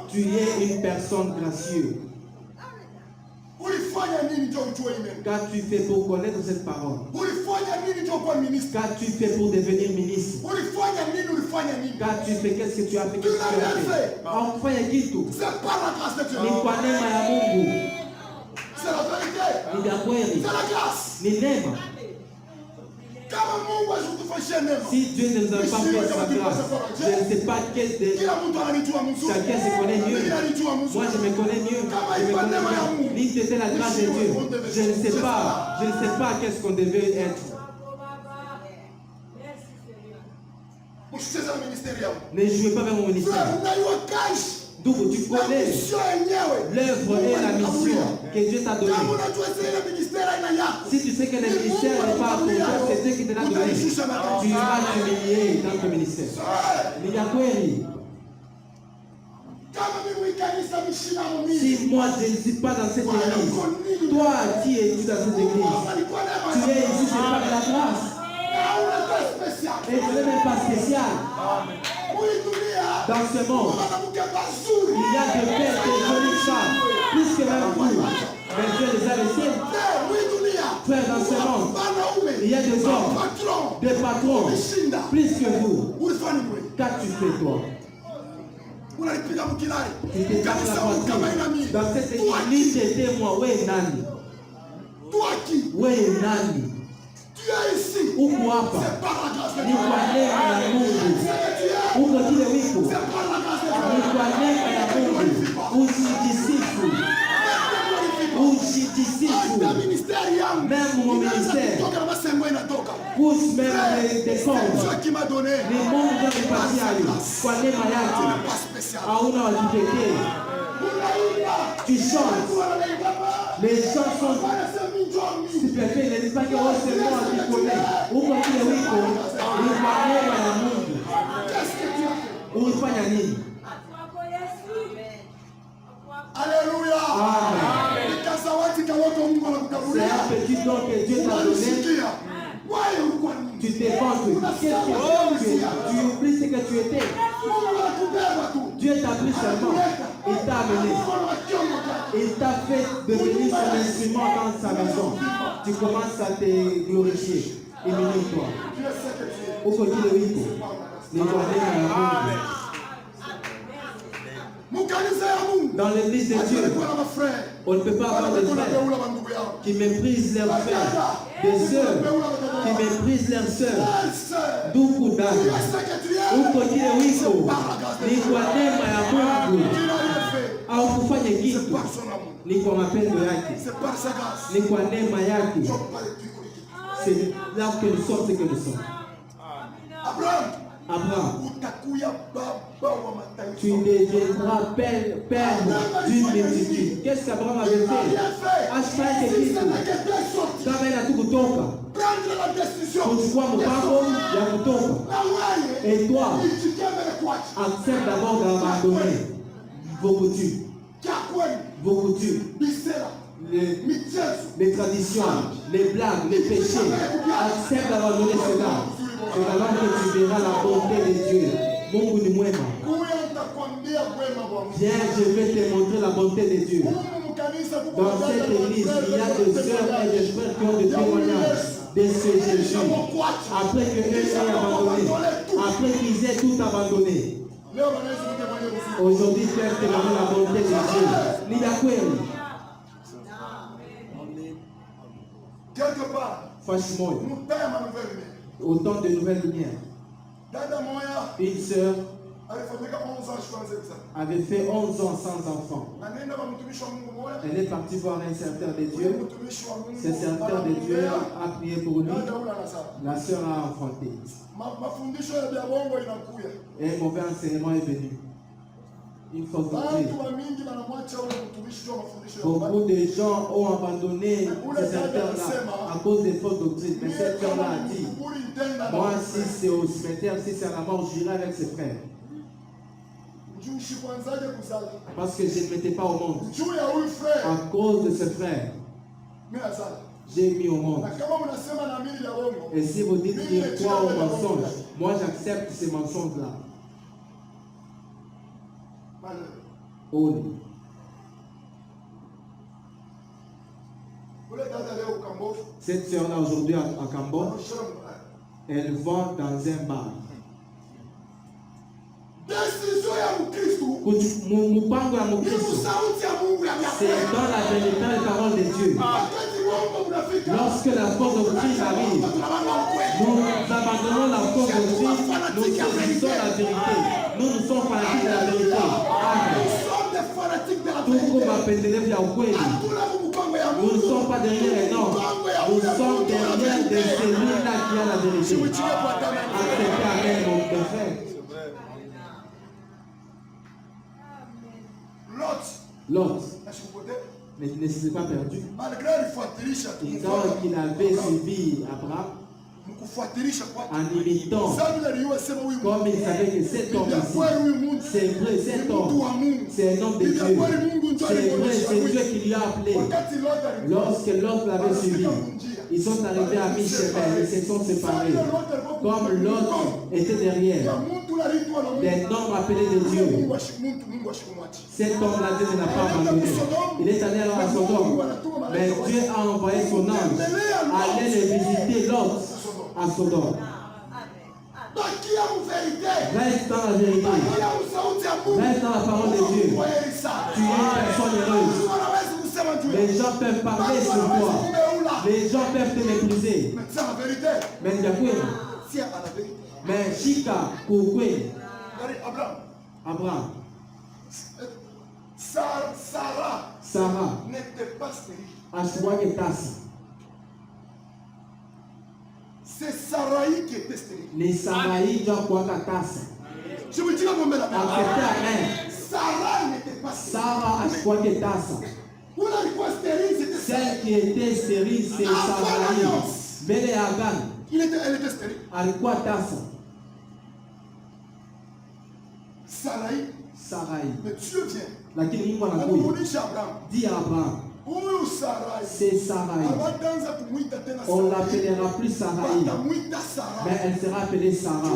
Speaker 3: Tu es une personne gracieuse. Qu'as-tu fait pour connaître cette parole? Qu'as-tu fait pour devenir ministre? Qu'as-tu fait? Qu'est-ce que tu as fait? Qu'est-ce que tu as fait? Enfanya kitu. Ni kwa neema ya Mungu. Ni ya kweli. Ni neema. Si Dieu ne nous a pas fait sa grâce, je ne sais pas quel de... Chacun se connaît mieux. Moi, je me connais mieux. Je me connais mieux. Ni c'était la grâce de Dieu. Je ne sais pas qu'est-ce qu'on devait être. Ne jouez pas avec mon ministère. Donc tu connais l'œuvre et la mission que Dieu t'a donnée. Si tu sais que le ministère n'est pas à ton cœur, c'est Dieu qui te l'a donné. Tu vas t'humilier dans ton ministère. Si moi je ne suis pas dans cette église, toi qui es dans cette église, tu es ici, c'est pas de la grâce. Et tu n'es même pas spécial. Dans ce monde, il y a de belles et jolies femmes, plus que même vous. Mais Dieu les a laissées. Frère, dans ce monde, il y a des hommes, des patrons, plus que vous. Qu'as-tu fait, toi? Tu t'es tapé la poitrine. Dans cette église, t'étais moi. Oui, Nani. Oui, Nani.
Speaker 2: Tu es ici.
Speaker 3: Ou quoi pas?
Speaker 2: C'est par la grâce de
Speaker 3: Ni
Speaker 2: Dieu.
Speaker 3: kwa neema ya Mungu. Uko kile wiko.
Speaker 2: C'est par la grâce de
Speaker 3: Ni
Speaker 2: Dieu.
Speaker 3: kwa neema ya Mungu. Usijisifu. Usijisifu. Même mon ministère. Pousse même des comptes.
Speaker 2: Qui m'a donné.
Speaker 3: Ni Mungu ndio anipatia hiyo. Kwa neema yake. Hauna wa kipekee. Tu chantes. Les chants sont stupéfaits. Ne dis pas que oh, c'est moi qui connais. Uko kile wiko. Ni kwa neema ya Mungu. Ulifanya nini?
Speaker 2: Alléluia.
Speaker 3: Amen. C'est un petit don que Dieu t'a donné. Tu t'es vendu. Qu'est-ce que tu es? Tu oublies ce que tu étais. Dieu t'a pris seulement. Il t'a amené. Il t'a fait devenir son instrument dans sa maison. Tu commences à te glorifier. Humilie-toi. Au côté de lui, les journées à la Mungu. Dans l'église de Dieu, on ne peut pas avoir des frères qui méprisent leurs frères, des sœurs qui méprisent leurs sœurs. D'où d'âge. Uko kile wiko ni kwa neema ya Mungu. Au kufanya kitu ni kwa mapendo yake, ni kwa neema yake. C'est là que nous sommes ce que nous sommes. Abraham, tu deviendras père d'une multitude. Qu'est-ce qu'Abraham avait fait? Ashfaq et Kristo. Kama ina tu kutoka. Kuchukua mpango ya kutoka. Et toi, accepte d'abord d'abandonner vos coutumes. Vos coutumes. Les traditions, les blagues, les péchés. Accepte d'abandonner cela. C'est alors que tu verras la bonté de Dieu. Mungu ni mwema. Viens, je vais te montrer la bonté de Dieu. Dans cette église, il y a des sœurs et des frères qui ont des témoignages de ce Jésus. Après que eux aient abandonné, après qu'ils aient tout abandonné. Aujourd'hui, Père, témoigner la bonté de Dieu. Lidakweli.
Speaker 2: Quelque part,
Speaker 3: Franchement, autant de nouvelles lumières. Une sœur avait fait 11 ans sans enfant. Elle est partie voir un serviteur de Dieu. Ce serviteur de Dieu a prié pour lui. La sœur a enfanté. Et un mauvais enseignement est venu. Une fausse doctrine. Beaucoup de gens ont abandonné ce serviteur-là à cause des fausses doctrines. Mais cette sœur-là a dit, moi, si c'est au cimetière, si c'est à la mort, j'irai avec ses frères. Parce que je ne m'étais pas au monde. À cause de ce frère, j'ai mis au monde. Et si vous dites qu'il croit au mensonge, moi j'accepte ces mensonges-là. Oh. Cette sœur-là aujourd'hui à Cambodge, elle vend dans un bar. Mupango ya Mukristo, c'est dans la véritable parole de Dieu. Lorsque la fausse doctrine arrive, nous abandonnons la fausse doctrine, nous saisissons la vérité. Nous sommes fanatiques de la vérité. Tout comme appendelee vya ukweli. Nous ne sommes pas derrière les normes. Nous sommes derrière de celui-là qui a la vérité. Acceptez, amen, mon frère. Lot ne s'était pas perdu. Ingawa qu'il avait suivi Abraham, en imitant, comme il savait que cet homme ici, c'est vrai, cet homme, c'est un homme de Dieu. C'est vrai, c'est Dieu qui lui a appelé. Lorsque l'autre l'avait suivi, ils sont arrivés à mi-chemin, ils se sont séparés. Comme l'autre était derrière, des noms appelés de Dieu. Cet homme-là, Dieu ne l'a pas abandonné. Il est allé alors à Sodome. Mais Dieu a envoyé son ange aller le visiter l'autre à Sodome. Reste dans la vérité. Reste dans la parole de Dieu. Tu es une personne heureuse. Les gens peuvent parler sur toi. Les gens peuvent te mépriser. Mais il y a quoi? Mais Chika, Koukwe, Abraham, Sarah
Speaker 2: n'était pas stérile.
Speaker 3: Ashwagetasse.
Speaker 2: C'est Sarai qui était stérile.
Speaker 3: Les Sarai doivent quoi Katassa.
Speaker 2: Je vous dis la bonne la
Speaker 3: Sarah
Speaker 2: n'était pas stérile.
Speaker 3: Sarah Ashwagetasse. Celle qui était stérile, c'est Sarai. Bele Agan.
Speaker 2: Elle était stérile.
Speaker 3: Alikuwa tasa.
Speaker 2: Sarai. Mais Dieu vient.
Speaker 3: Lakini Mungu anakuja. Dis à Abraham. C'est Sarai. On ne l'appellera plus Sarai. Mais elle sera appelée Sarah.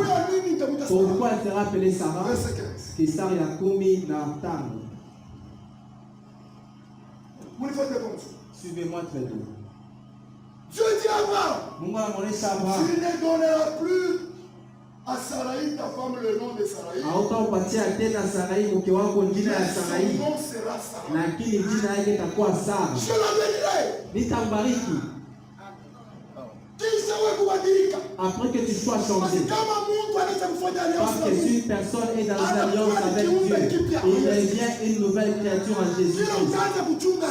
Speaker 3: Pourquoi elle sera appelée Sarah? Que Sarah Yakumi Nathan. Suivez-moi très bien.
Speaker 2: Dieu dit à Abraham, tu ne donneras plus à Sarai, ta femme, le nom de Sarai. Son nom sera Sarah. Je la bénirai.
Speaker 3: Après que tu sois changé, parce que si une personne est dans une alliance avec Dieu, il devient une nouvelle créature en Jésus-Christ.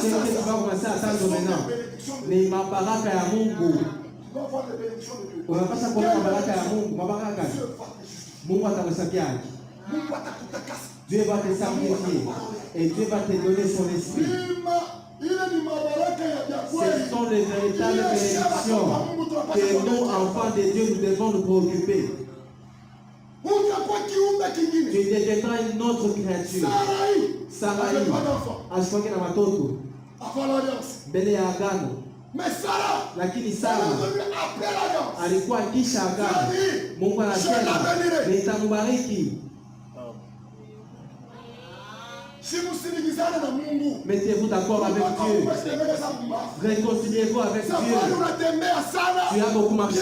Speaker 3: C'est ce que tu vas commencer à attendre maintenant. Mais ma baraka ya Mungu, unapaswa kuona baraka ya Mungu, mabaraka. Mungu atakusaidia. Dieu va te sanctifier et Dieu va te donner son esprit. Ce sont les véritables bénédictions que nous, enfants de Dieu, nous devons nous préoccuper. Tu deviendras une autre créature. Sarai, Ashwaki na watoto. Mbele ya agano. Lakini Sara alikuwa kisha agano. Mungu anasema nitambariki. Mettez-vous d'accord avec Dieu. Réconciliez-vous avec Dieu. Tu as beaucoup marché.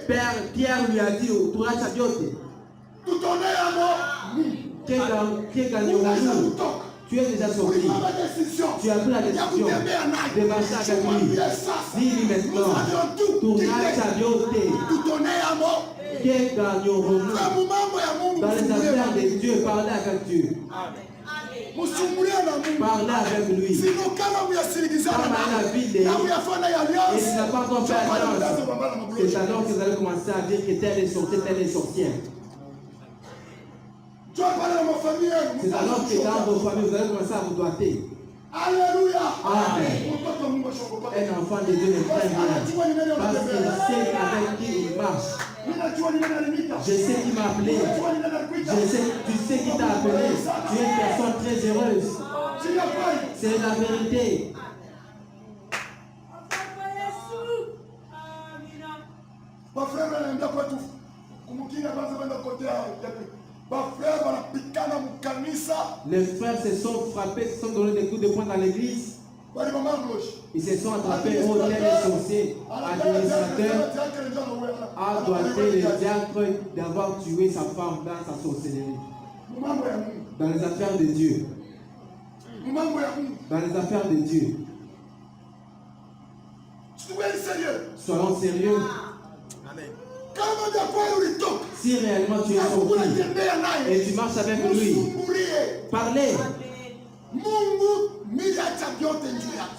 Speaker 3: Père Pierre lui a dit, tu as sa diote. Qui gagnera-nous? Tu es déjà sorti. Tu as pris la décision de marcher avec lui. Dis-lui maintenant, tournage sa diote. Qui gagnerons-nous? Dans les affaires de Dieu, parlez avec Dieu. Parlez avec lui. Comme à la ville, et tu n'as pas encore fait alliance. C'est alors que vous allez commencer à dire que telle est sortie, telle est sorcière. C'est alors que dans vos familles, vous allez commencer à vous doiter.
Speaker 2: Alléluia.
Speaker 3: Amen. Un enfant de Dieu ne fait rien. Parce qu'il sait avec qui il marche. Je sais qui m'a appelé. Tu sais qui t'a appelé. Tu es une personne très heureuse. C'est la vérité. Les frères se sont frappés, se sont donné des coups de poing dans l'église. Ils se sont attrapés au tel sorcier, administrateur, a doigté le diacre d'avoir tué sa femme dans sa sorcellerie. Dans les affaires de Dieu. Dans les affaires de Dieu. Soyons sérieux. Si réellement tu es sorti et tu marches avec lui, parlez.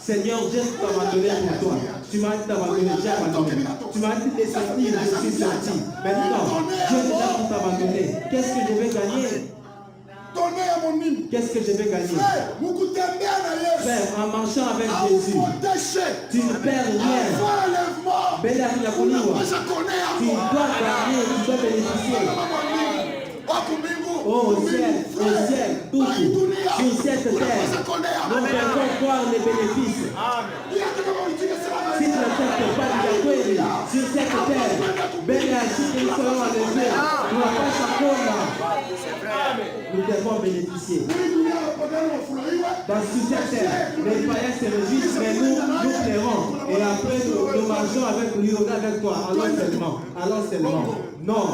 Speaker 3: Seigneur, Dieu t'a abandonné pour toi. Tu m'as dit d'abandonner, j'ai abandonné. Tu m'as dit de sortir, je suis sorti. Maintenant, Dieu est là pour t'abandonner. Qu'est-ce que je vais gagner? Qu'est-ce que je vais gagner? Frère, en marchant avec Jésus, tu ne perds rien. Tu dois gagner, tu dois bénéficier. Oh, au ciel, tout sur cette terre, nous devons voir les bénéfices. Si tu n'acceptes pas de sur cette terre, nous devons bénéficier. Dans cette terre, les païens se réjouissent, mais nous plairons. Et après, nous marchons avec lui, on est avec toi. Allons seulement. Non.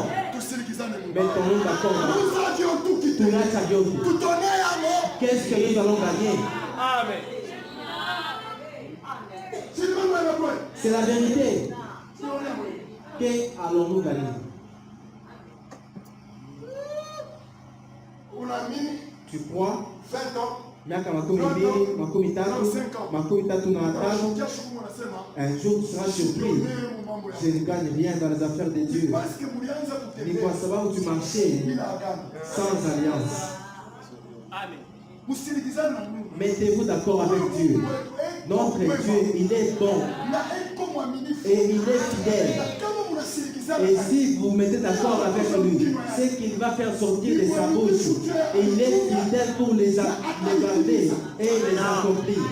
Speaker 3: Mettons-nous d'accord. Qu'est-ce que nous allons gagner? Amen. C'est la vérité. Qu'allons-nous gagner? Tu crois?
Speaker 2: 20 ans.
Speaker 3: Miaka makumi tatu na tano. Un jour tu seras surpris. Je ne gagne rien dans les affaires de Dieu. Ni kwa sababu tu marchais sans alliance. Mettez-vous d'accord avec Dieu. Notre Dieu, il est bon et il est fidèle. Et si vous mettez d'accord avec lui, c'est qu'il va faire sortir de sa bouche. Et il est fidèle pour les garder et les accomplir.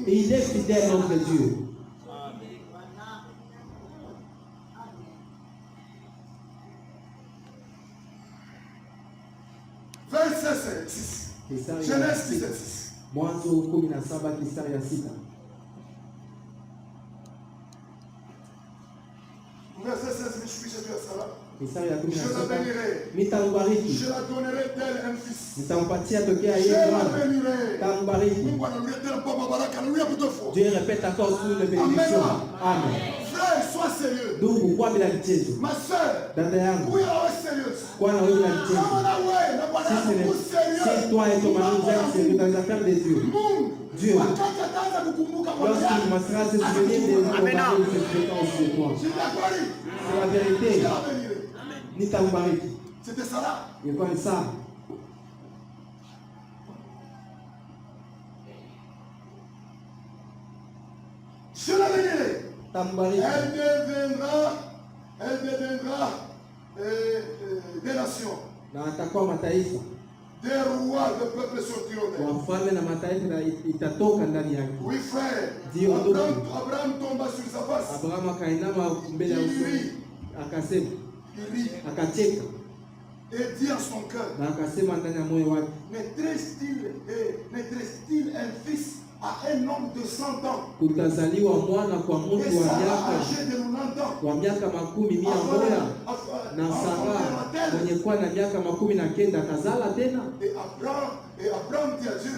Speaker 3: Il est fidèle, notre Dieu.
Speaker 2: Verset 6. Genèse 17.
Speaker 3: Mwanzo 17 kistari ya 6.
Speaker 2: Verset 16, je suis chez Salah.
Speaker 3: Je la
Speaker 2: bénirai. Je la donnerai tel un fils. Je la bénirai.
Speaker 3: Dieu répète encore sur les bénédictions. Amen.
Speaker 2: Frère, sois sérieux. Ma soeur, oui, sérieuse.
Speaker 3: Si toi et ton mari vous êtes sérieux dans les affaires de Dieu, Dieu, lorsqu'il me sera se souvenir de mon mari, c'est la vérité.
Speaker 2: C'était ça là.
Speaker 3: Il connaît ça.
Speaker 2: Je la bénirai. Elle deviendra des nations. Des rois de peuples sortiront d'elle. Oui, frère. Abraham tomba sur sa face. Il rit. Et dit en son cœur, naîtrait-il un fils à un homme de 100 ans? Et Sarah, âgé de 90 ans, et Abraham dit à Dieu,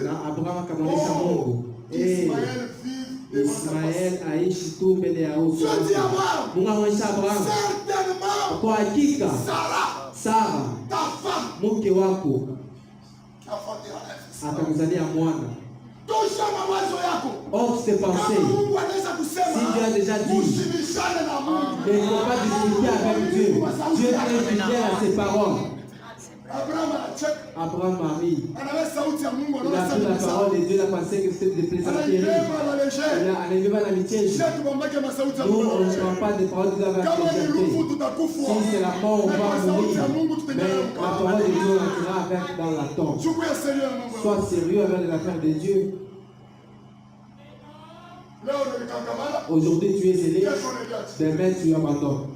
Speaker 2: Ismaël vive devant ta face. Dieu dit à Abraham, certainement, Sarah, ta femme,
Speaker 3: atakuzalia mwana. Hors ses pensées, si Dieu a déjà dit, il ne faut pas discuter avec Dieu. Dieu est fidèle à ses paroles. Abraham Marie, il a pris la parole de Dieu, il a pensé que c'était des plaisanteries. Il a enlevé l'amitié. Nous, on ne prend pas des paroles de Dieu avec légèreté. Si c'est la mort, on va mourir. Mais la parole de Dieu, on entrera avec dans la tombe. Sois sérieux avec les affaires de Dieu. Aujourd'hui, tu es zélé. Demain, tu abandonnes.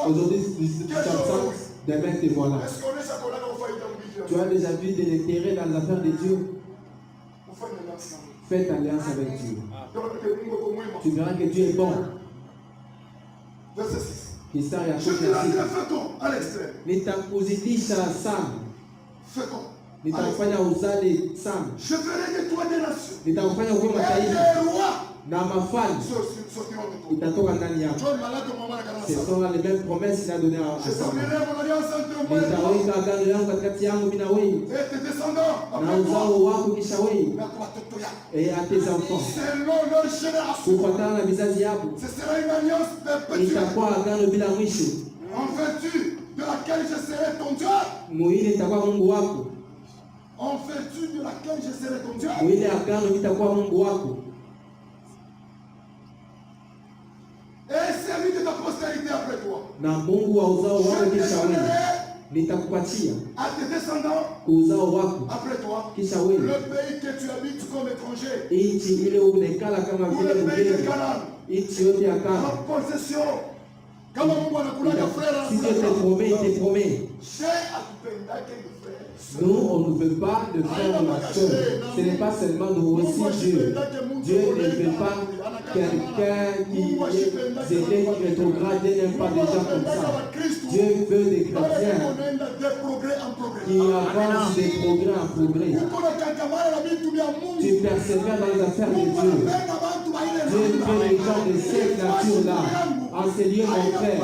Speaker 3: Aujourd'hui, tu t'absentes. Demain, te voilà. Tu as déjà vu de l'intérêt dans les affaires de Dieu. Faites alliance avec Dieu. Tu verras que Dieu est bon.
Speaker 2: Verset 6. Je te rendrai fécond à l'extrême.
Speaker 3: Nitakuzidisha sana.
Speaker 2: Fécond.
Speaker 3: Nitakufanya uzale sana.
Speaker 2: Je ferai de toi des nations.
Speaker 3: Nitakufanya uwe mataifa. Na mafalme itatoka ndani yako. Ce sont les mêmes promesses qu'il a données à Samuel. Nitaweka agano yangu katikati yangu mimi na wewe. Na uzao wako kisha wewe. Et à tes enfants. Kufuatana na vizazi yako. Itakuwa agano bila mwisho.
Speaker 2: de laquelle je serai ton Dieu.
Speaker 3: Mwili itakuwa Mungu wako.
Speaker 2: En vertu de laquelle je serai ton Dieu.
Speaker 3: Mwili agano itakuwa Mungu wako.
Speaker 2: Et celui de ta postérité après toi.
Speaker 3: Na Mungu wa uzao wako kisha wewe. Nitakupatia
Speaker 2: à tes descendants
Speaker 3: uzao wako
Speaker 2: après toi
Speaker 3: kisha wewe.
Speaker 2: Le pays que tu habites comme étranger.
Speaker 3: Nchi ile unekala kama vile mgeni. Nchi yote ya Kana.
Speaker 2: La possession. Kama Mungu anakulaga frère.
Speaker 3: Si Dieu te promet, il te promet. Nous, on ne veut pas de frère ou la soeur. Ce n'est pas seulement nous aussi Dieu. Dieu ne veut pas quelqu'un qui est rétrograde, n'aime pas des gens comme ça. Dieu veut des chrétiens qui avancent de progrès en progrès. Tu persévères dans les affaires de Dieu. Dieu veut les gens de cette nature-là. Enseigner mon frère,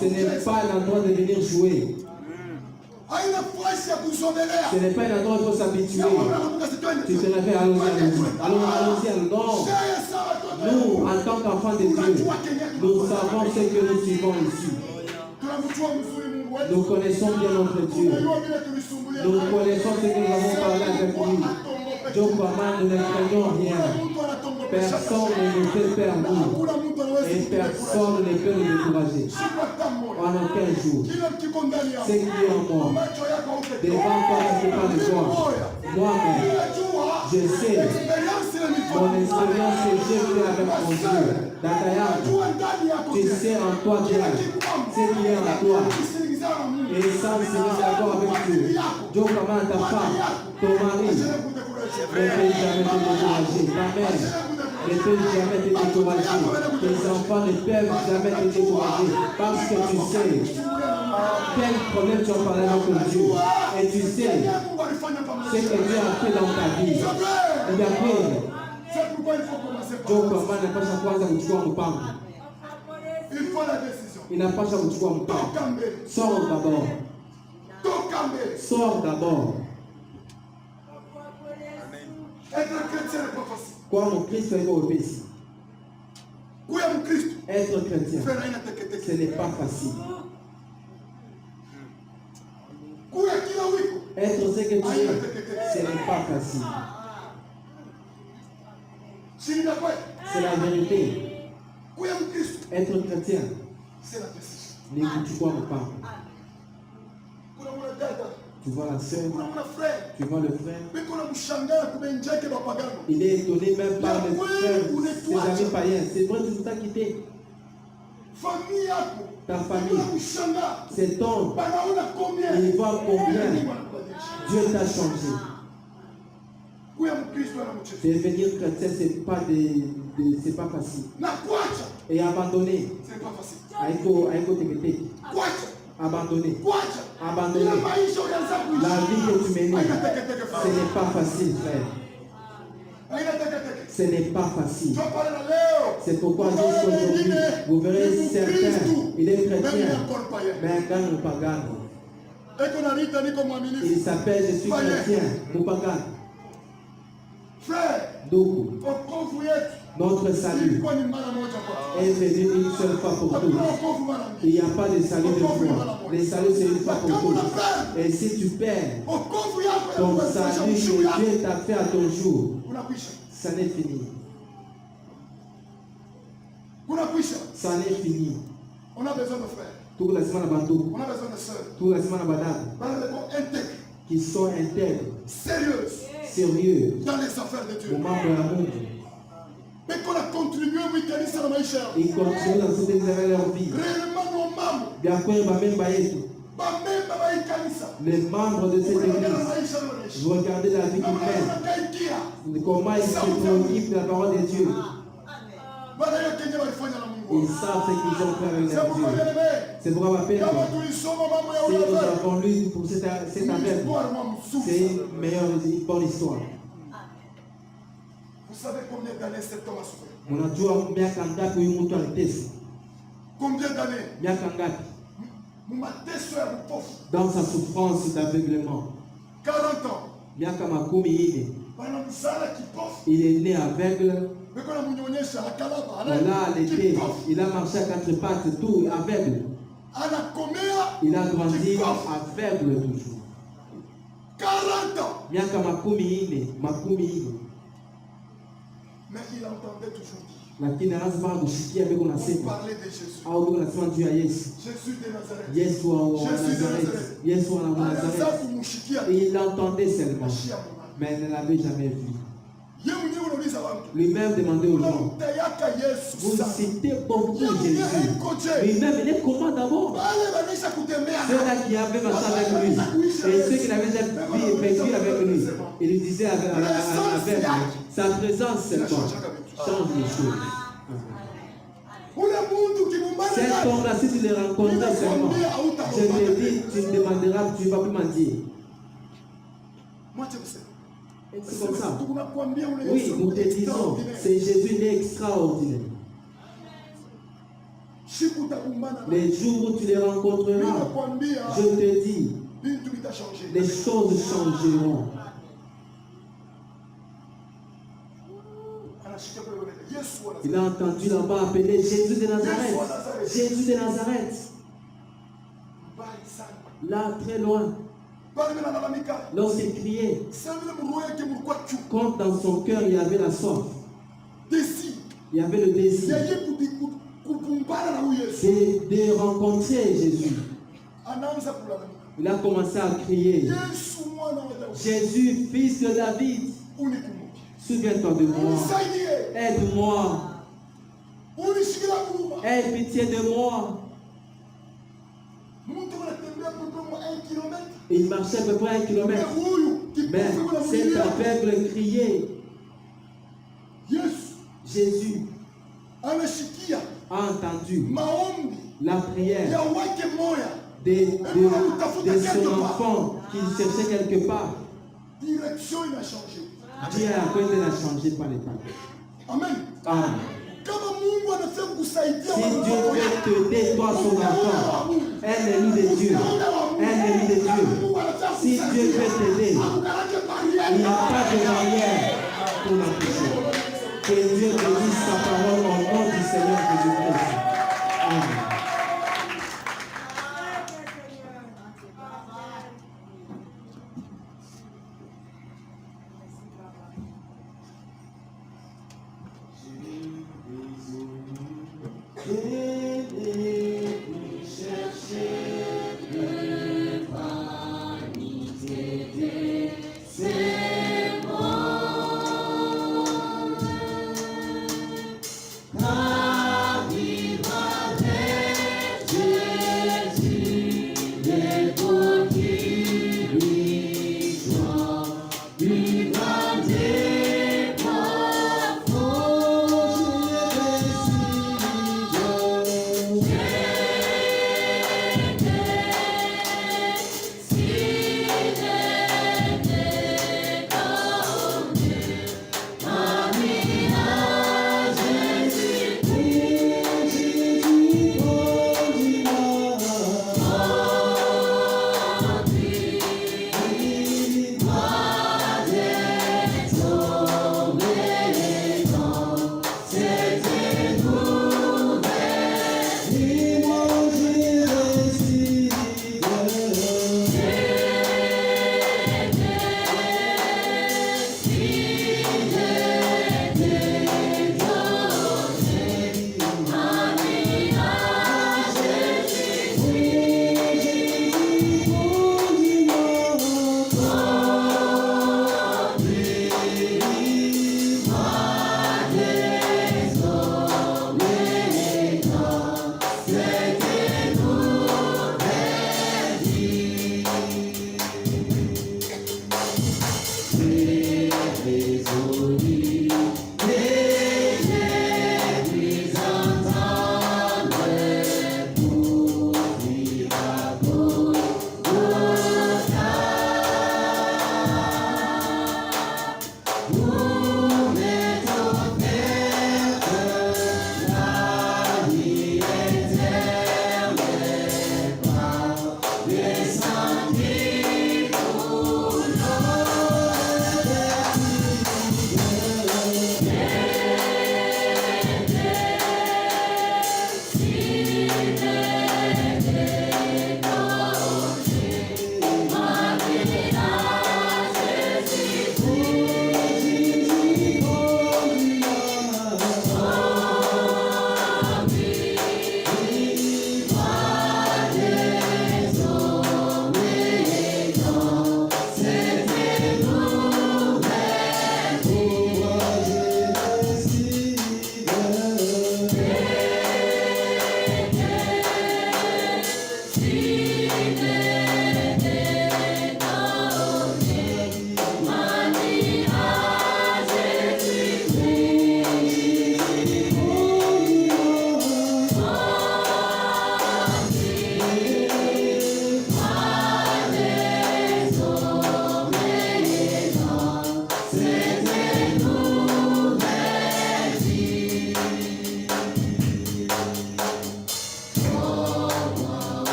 Speaker 3: ce n'est pas l'endroit de venir jouer. Ce n'est pas un endroit où il faut s'habituer. Tu te réfères, allons-y. Non. Nous, en tant qu'enfants de Dieu, nous savons ce que nous suivons ici. Nous connaissons bien notre Dieu. Nous connaissons ce que nous avons parlé avec lui. Dieu, comment nous ne craignons rien. Personne ne nous fait perdre. Et personne ne peut nous décourager. En aucun jour. Ce qui est en moi. Devant toi, ce n'est pas de toi. Moi-même, je sais. Mon expérience que j'ai fait avec mon Dieu. Dakayam, tu sais en toi bien. Ce qui est en toi. Et sans se laisser d'accord avec Dieu. Dieu, comment ta femme, ton mari, ne peut jamais te décourager. Ta mère ne peut jamais te décourager. Tes enfants ne peuvent jamais te décourager. Parce que tu sais quel problème tu as parlé avec Dieu. Et tu sais ce que Dieu a fait dans ta vie. Et bien après, Dieu comment ne pas kwanza kuchukua mpango. Il n'a pas kuchukua mpango. Sors d'abord. Sors d'abord.
Speaker 2: Être chrétien n'est pas facile.
Speaker 3: Kwa Mkristo iko wepesi. Être chrétien, ce n'est pas facile. Être ce que tu es, ce n'est pas facile. C'est la vérité. Être chrétien,
Speaker 2: c'est la décision.
Speaker 3: n'écoute pas mon papa. Tu vois la sœur, tu vois le frère. Il est étonné même par les frères, ses amis païens. C'est vrai, tu t'as quitté. Ta famille, c'est ton. Il voit combien Dieu t'a changé. Devenir chrétien, c'est pas facile. Et abandonner.
Speaker 2: C'est pas facile.
Speaker 3: Abandonner. Abandonner. La vie que tu mènes, ce n'est pas facile, frère. Ce n'est pas facile. C'est pourquoi jusqu'aujourd'hui, vous verrez certains, il est chrétien, mais un gars ne pas gagne. Il s'appelle je suis chrétien, nous pas gagne. Donc, notre salut est venu une seule fois pour tous. Il n'y a pas de salut de fois. Le salut, c'est une fois pour tous. Et si tu perds ton salut que Dieu t'a fait à ton jour, ça n'est fini. Ça n'est fini.
Speaker 2: On a besoin de frères.
Speaker 3: Tout la semaine à Bandou.
Speaker 2: On a besoin de sœurs.
Speaker 3: Tout la semaine à Badab. Qui sont intègres.
Speaker 2: Sérieuses.
Speaker 3: Sérieux.
Speaker 2: Dans les affaires de Dieu.
Speaker 3: Au membre de la monde.
Speaker 2: Mais qu'on a contribué à mécaniser la maïcha.
Speaker 3: Ils continuent dans cette examen leur vie.
Speaker 2: Réellement, nos membres.
Speaker 3: Bien quoi, les membres de cette église, vous regardez la vie qu'ils mènent, comment ils se préoccupent de la parole de Dieu. Ils savent ce qu'ils ont fait avec leur Dieu. C'est pourquoi ma peine, si nous avons lu pour cette affaire, c'est une meilleure, une bonne histoire.
Speaker 2: Vous savez combien d'années cet homme a souffert? Combien d'années?
Speaker 3: Dans sa souffrance d'aveuglement.
Speaker 2: 40 ans.
Speaker 3: Il est né aveugle. On l'a allaité. Il a marché à quatre pattes, tout aveugle. Il a grandi aveugle toujours.
Speaker 2: 40 ans.
Speaker 3: Miaka makumi ine.
Speaker 2: Mais il entendait toujours dire.
Speaker 3: Lakini lazima kusikia beko
Speaker 2: On
Speaker 3: nasema.
Speaker 2: parlait de Jésus.
Speaker 3: Au beko nasema juu ya Yesu.
Speaker 2: Jésus de Nazareth.
Speaker 3: Yesu wa
Speaker 2: Jésus de
Speaker 3: Nazareth.
Speaker 2: Nazareth.
Speaker 3: Yesu wa Nazareth. Et il l'entendait seulement. Mais il ne l'avait jamais vu. Lui-même demandait aux gens. Vous citez beaucoup Jésus. Lui-même, il est comment d'abord? Ceux-là qui avaient marché avec lui. Et ceux qui l'avaient vécu avec lui. Il lui disait avec lui. Sa présence seulement change les choses. Cet homme-là, si tu le rencontrais seulement, je te dis, tu me demanderas, tu ne vas plus mentir. C'est comme ça. Oui, nous te disons, c'est Jésus, il est extraordinaire. Les jours où tu les rencontreras, je te dis, les choses changeront. Il a entendu là-bas appeler Jésus de Nazareth. Jésus de Nazareth. Là, très loin. Lorsqu'il criait, comme dans son cœur il y avait la soif, il y avait le désir de rencontrer Jésus. Il a commencé à crier, Jésus, fils de David, souviens-toi de moi, aide-moi, aie pitié de moi. Il marchait à peu près 1 kilomètre. Mais cet aveugle criait. Jésus a entendu la prière de son enfant qu'il cherchait quelque part. Dieu a changé par les temps.
Speaker 2: Amen.
Speaker 3: Amen. Si Dieu veut t'aider, toi son enfant, un ennemi de Dieu, si Dieu veut t'aider, il n'y a pas de barrière pour l'empêcher. Que Dieu bénisse sa parole au nom du Seigneur Jésus-Christ. Amen.
Speaker 4: C'est moi.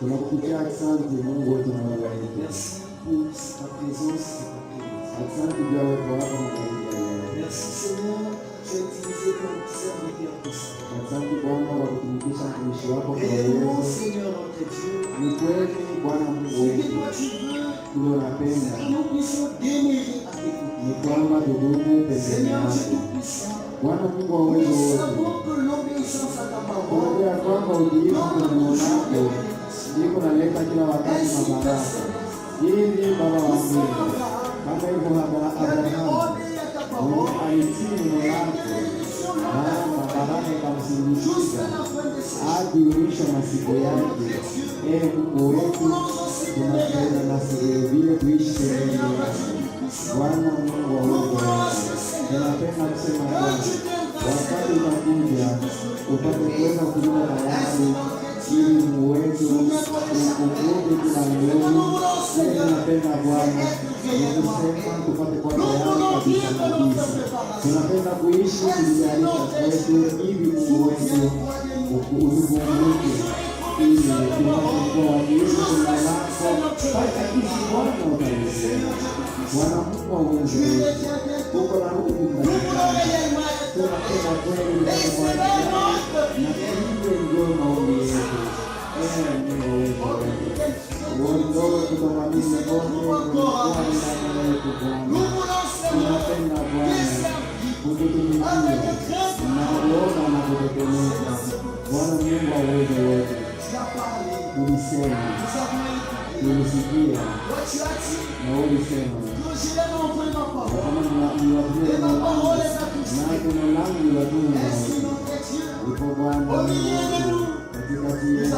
Speaker 3: Tunakupigia asante Mungu wetu na Baba yetu.
Speaker 2: Merci pour ta présence et ta présence.
Speaker 3: Asante kwa uwepo wako na kwa leo.
Speaker 2: Merci Seigneur, tu es utilisé comme serviteur puissant.
Speaker 3: Asante Bwana kwa kutumikisha mtumishi wako kwa
Speaker 2: Réellement,
Speaker 3: uwezo.
Speaker 2: Seigneur notre Dieu,
Speaker 3: Ni kweli Bwana Mungu
Speaker 2: ce que
Speaker 3: wetu.
Speaker 2: toi tu veux,
Speaker 3: Tunapenda
Speaker 2: que nous puissions demeurer à t'écouter.
Speaker 3: ni kwamba tudumu pembeni
Speaker 2: Seigneur Dieu
Speaker 3: yako.
Speaker 2: Tout-Puissant,
Speaker 3: Bwana Mungu wa
Speaker 2: nous
Speaker 3: uwezo wote.
Speaker 2: savons que l'obéissance à ta parole
Speaker 3: Tunajua kwamba utiifu kwa neno
Speaker 2: donne
Speaker 3: lako
Speaker 2: toujours des bénédictions.
Speaker 3: ndiko naleta kila wakati
Speaker 2: Ainsi que
Speaker 3: mabaraka.
Speaker 2: Seigneur,
Speaker 3: Ili Baba wa
Speaker 2: nous
Speaker 3: mbingu,
Speaker 2: savons
Speaker 3: kama hivyo
Speaker 2: qu'il a
Speaker 3: Abrahamu
Speaker 2: obéi à ta parole
Speaker 3: alitii neno lako na mabaraka ikamsindikiza
Speaker 2: jusqu'à la fin de ses jours.
Speaker 3: hadi mwisho wa siku yake. Ee Mungu wetu, tunapenda nasi vilevile kuishi pembeni yako. Bwana Mungu wa uwezo wote, tunapenda kusema kwamba wakati utakuja upate kuweza kuwa tayari ili muweze ukumbuke kila mmoja. Ili tunapenda Bwana nikusema tupate kuwa tayari kabisa kabisa. Tunapenda kuishi kujiarisha kwetu ili Mungu wetu utukumbuke ili tupate kuwa wakiishi kwenye lako mpaka kisi Bwana utaisema. Bwana Mungu wa uwezo wote, uko na Roho Mtakatifu. Tunapenda kweli kwa na hivyo ndio maombi yetu. Mungu wetu, uondoe kutoka mimi kote kulikuwa ndani yetu Bwana. Tunapenda Bwana kututumikia na kuona na kutetemeka. Bwana Mungu wa uwezo wote, ulisema, ulisikia na ulisema kama niwaambie na neno langu liwatunza. Ipo Bwana Mungu wetu katikati yetu,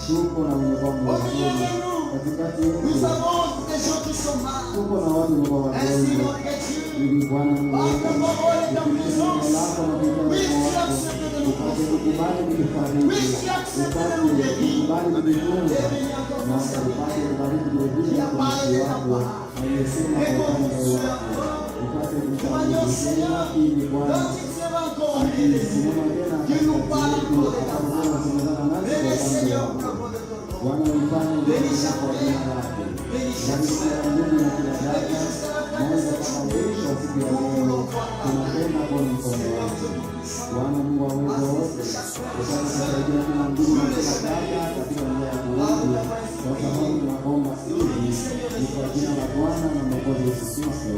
Speaker 3: tuko na wenye kwamba wazuri katikati yetu, tuko na watu ambao wagonjwa. Ili Bwana Mungu wetu ukilisha neno lako na kuita neno wako upate kukubali kutufariji, upate kukubali kututunza na upate kubariki vilevile mtumishi wako aliyesema kwa upande wako, upate kutambulisha ili Bwana akisimama tena katikati yetu atakapokuwa anazungumza nasi kwa upande wako. Bwana mfanye njema kwa jina lake. Bariki kila ndugu na kila dada mwanzo mpaka mwisho wa siku ya leo. Tunapenda kwa mkono wako Bwana Mungu wa uwezo wote, upate kusaidia kila ndugu na kila dada katika njia ya kurudi, kwa sababu tunaomba hivi ni kwa jina la Bwana na Mwokozi Yesu Kristo.